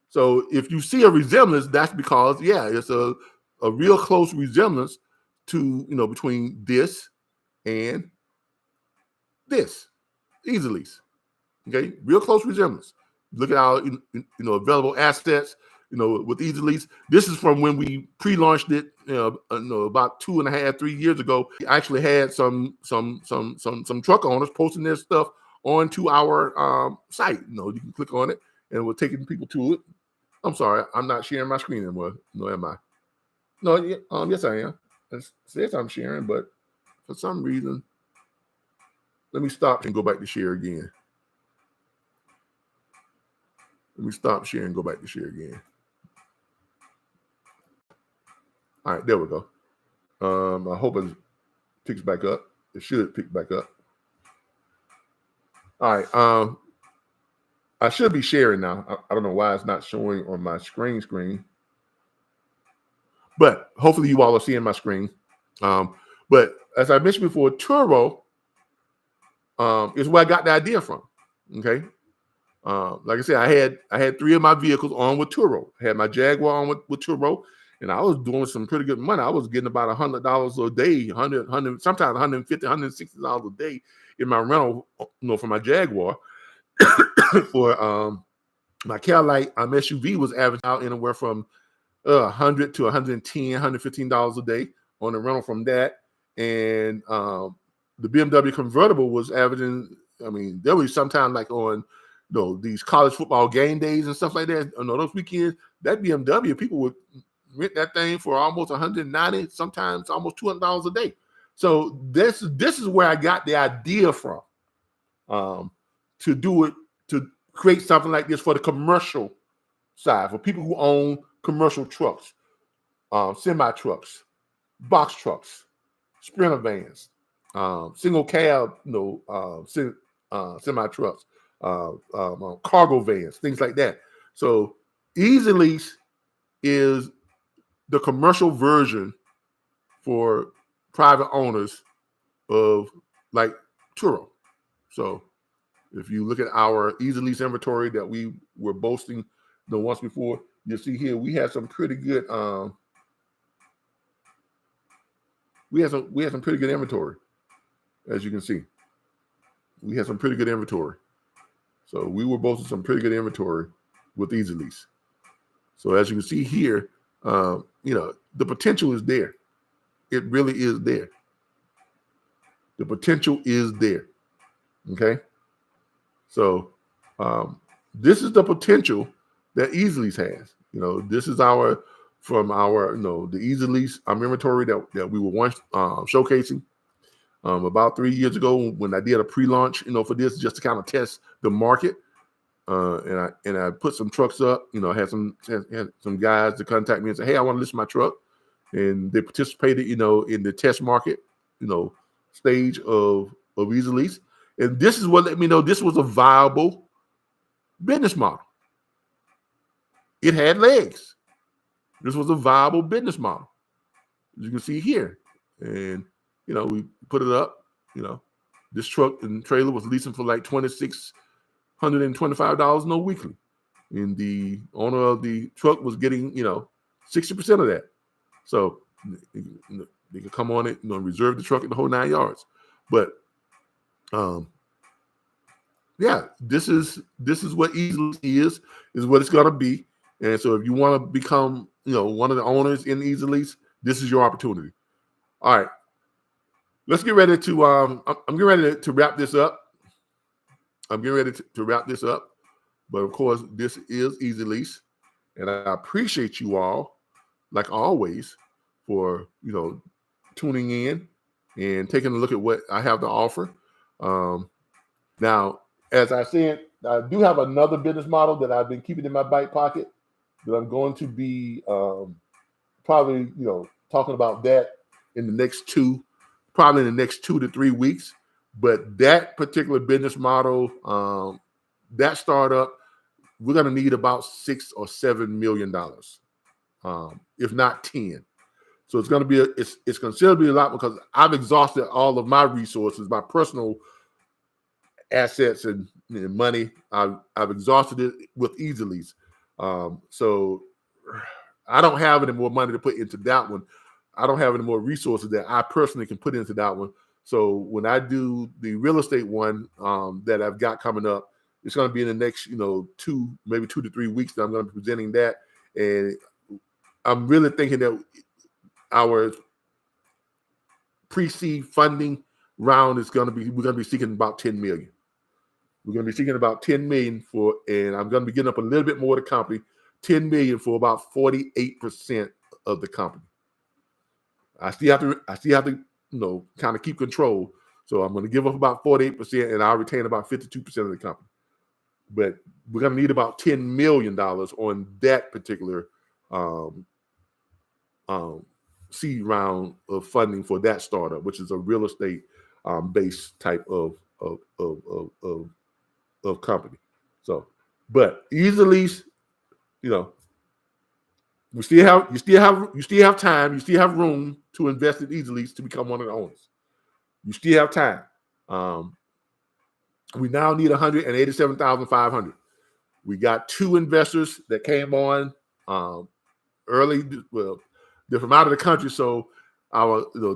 So if you see a resemblance, that's because, it's a real close resemblance to, between this and this, Easy Lease. Okay, real close resemblance. Look at our, available assets, with Easy Lease. This is from when we pre-launched it, about 2.5, 3 years ago. We actually had some truck owners posting their stuff onto our site. You can click on it, and we're taking people to it. I'm sorry, I'm not sharing my screen anymore. No, am I? No, yes, I am. It says I'm sharing, but for some reason, let me stop and go back to share again. Let me stop sharing and go back to share again. All right, there we go. I hope it picks back up. It should pick back up. All right. I should be sharing now. I don't know why it's not showing on my screen. But hopefully you all are seeing my screen. But as I mentioned before, Turo is where I got the idea from. Okay. Like I said, I had 3 of my vehicles on with Turo. I had my Jaguar on with Turo, and I was doing some pretty good money. I was getting about $100 a day, 100, sometimes 150, $160 a day in my rental, for my Jaguar. For my Cadillac SUV was averaging out anywhere from $100 to $110, $115 a day on the rental from that. And the BMW convertible was averaging, there was sometimes like on these college football game days and stuff like that, those weekends, that BMW, people would rent that thing for almost $190, sometimes almost $200 a day. So this is where I got the idea from, to do it, to create something like this for the commercial side, for people who own commercial trucks, semi trucks, box trucks, Sprinter vans, single cab, semi trucks, cargo vans, things like that. So Easy Lease is the commercial version for private owners of like Turo. So if you look at our Easy Lease inventory that we were boasting once before, you'll see here we had some pretty good we had some pretty good inventory. As you can see, we had some pretty good inventory. So we were boasting some pretty good inventory with Easy Lease. So as you can see here, the potential is there. It really is there. The potential is there. Okay. So this is the potential that Easy Lease has. This is the Easy Lease inventory that we were once showcasing about 3 years ago when I did a pre-launch, for this, just to kind of test the market. And I put some trucks up, had some guys to contact me and say, hey, I want to list my truck. And they participated, in the test market, stage of Easy Lease. And this is what let me know this was a viable business model. It had legs. This was a viable business model, as you can see here. And, we put it up, this truck and trailer was leasing for like $2,625 no weekly. And the owner of the truck was getting, 60% of that. So they could come on it, reserve the truck in the whole 9 yards. But this is what Easy Lease is what it's gonna be. And so if you want to become, one of the owners in Easy Lease, this is your opportunity. All right. Let's get ready to I'm getting ready to wrap this up. I'm getting ready to wrap this up. But of course, this is Easy Lease. And I appreciate you all, like always, for tuning in and taking a look at what I have to offer. Now, as I said, I do have another business model that I've been keeping in my back pocket that I'm going to be probably talking about that in the next 2 to 3 weeks. But that particular business model, that startup, we're going to need about $6 or $7 million, if not 10. So it's going to be it's considerably a lot because I've exhausted all of my resources, my personal assets and money. I've exhausted it with Easy Lease. So I don't have any more money to put into that one. I don't have any more resources that I personally can put into that one. So when I do the real estate one that I've got coming up, it's going to be in the next, 2 to 3 weeks that I'm going to be presenting that. And I'm really thinking that our pre-seed funding round is we're going to be seeking about 10 million. We're going to be seeking about 10 million and I'm going to be getting up a little bit more to company, 10 million for about 48% of the company. I still have to, kind of keep control. So I'm going to give up about 48% and I'll retain about 52% of the company. But we're going to need about $10 million on that particular seed round of funding for that startup, which is a real estate based type of company. So, but Easy Lease, you still have time, you still have room to invest in Easy Lease to become one of the owners. You still have time. We now need $187,500. We got 2 investors that came on early. Well, they're from out of the country, so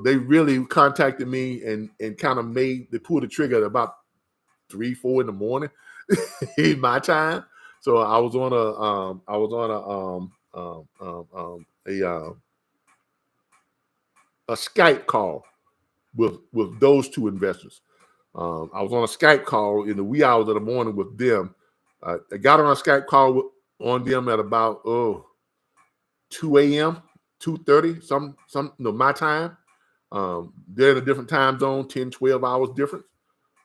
they really contacted me and kind of they pulled the trigger at about 3-4 in the morning in my time. So I was on a Skype call with those 2 investors. I was on a Skype call in the wee hours of the morning with them. I got on a Skype call on them at about 2 a.m., 2:30, my time. They're in a different time zone, 10, 12 hours difference.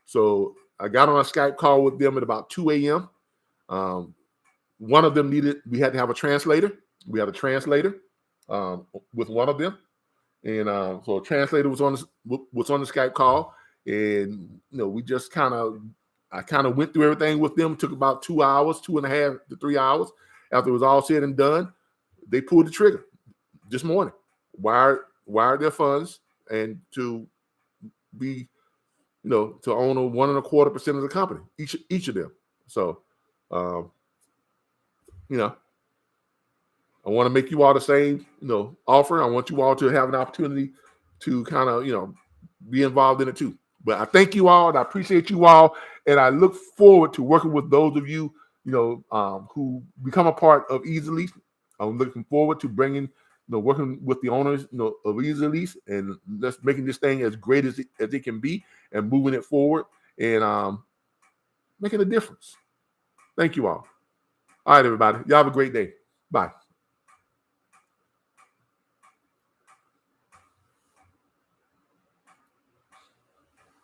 So I got on a Skype call with them at about 2 a.m. One of them we had to have a translator. We had a translator with one of them. And so a translator was on the Skype call. And, we just I kind of went through everything with them. It took about 2 hours, 2.5 to 3 hours. After it was all said and done, they pulled the trigger this morning, wired their funds, and to be, to own 1.25% of the company, each of them. So, I want to make you all the same, offer. I want you all to have an opportunity to kind of, be involved in it too. But I thank you all, and I appreciate you all, and I look forward to working with those of you, who become a part of Easy Lease. I'm looking forward to working with the owners, of Easy Lease, and let's making this thing as great as it can be, and moving it forward, and making a difference. Thank you all. All right, everybody. Y'all have a great day. Bye.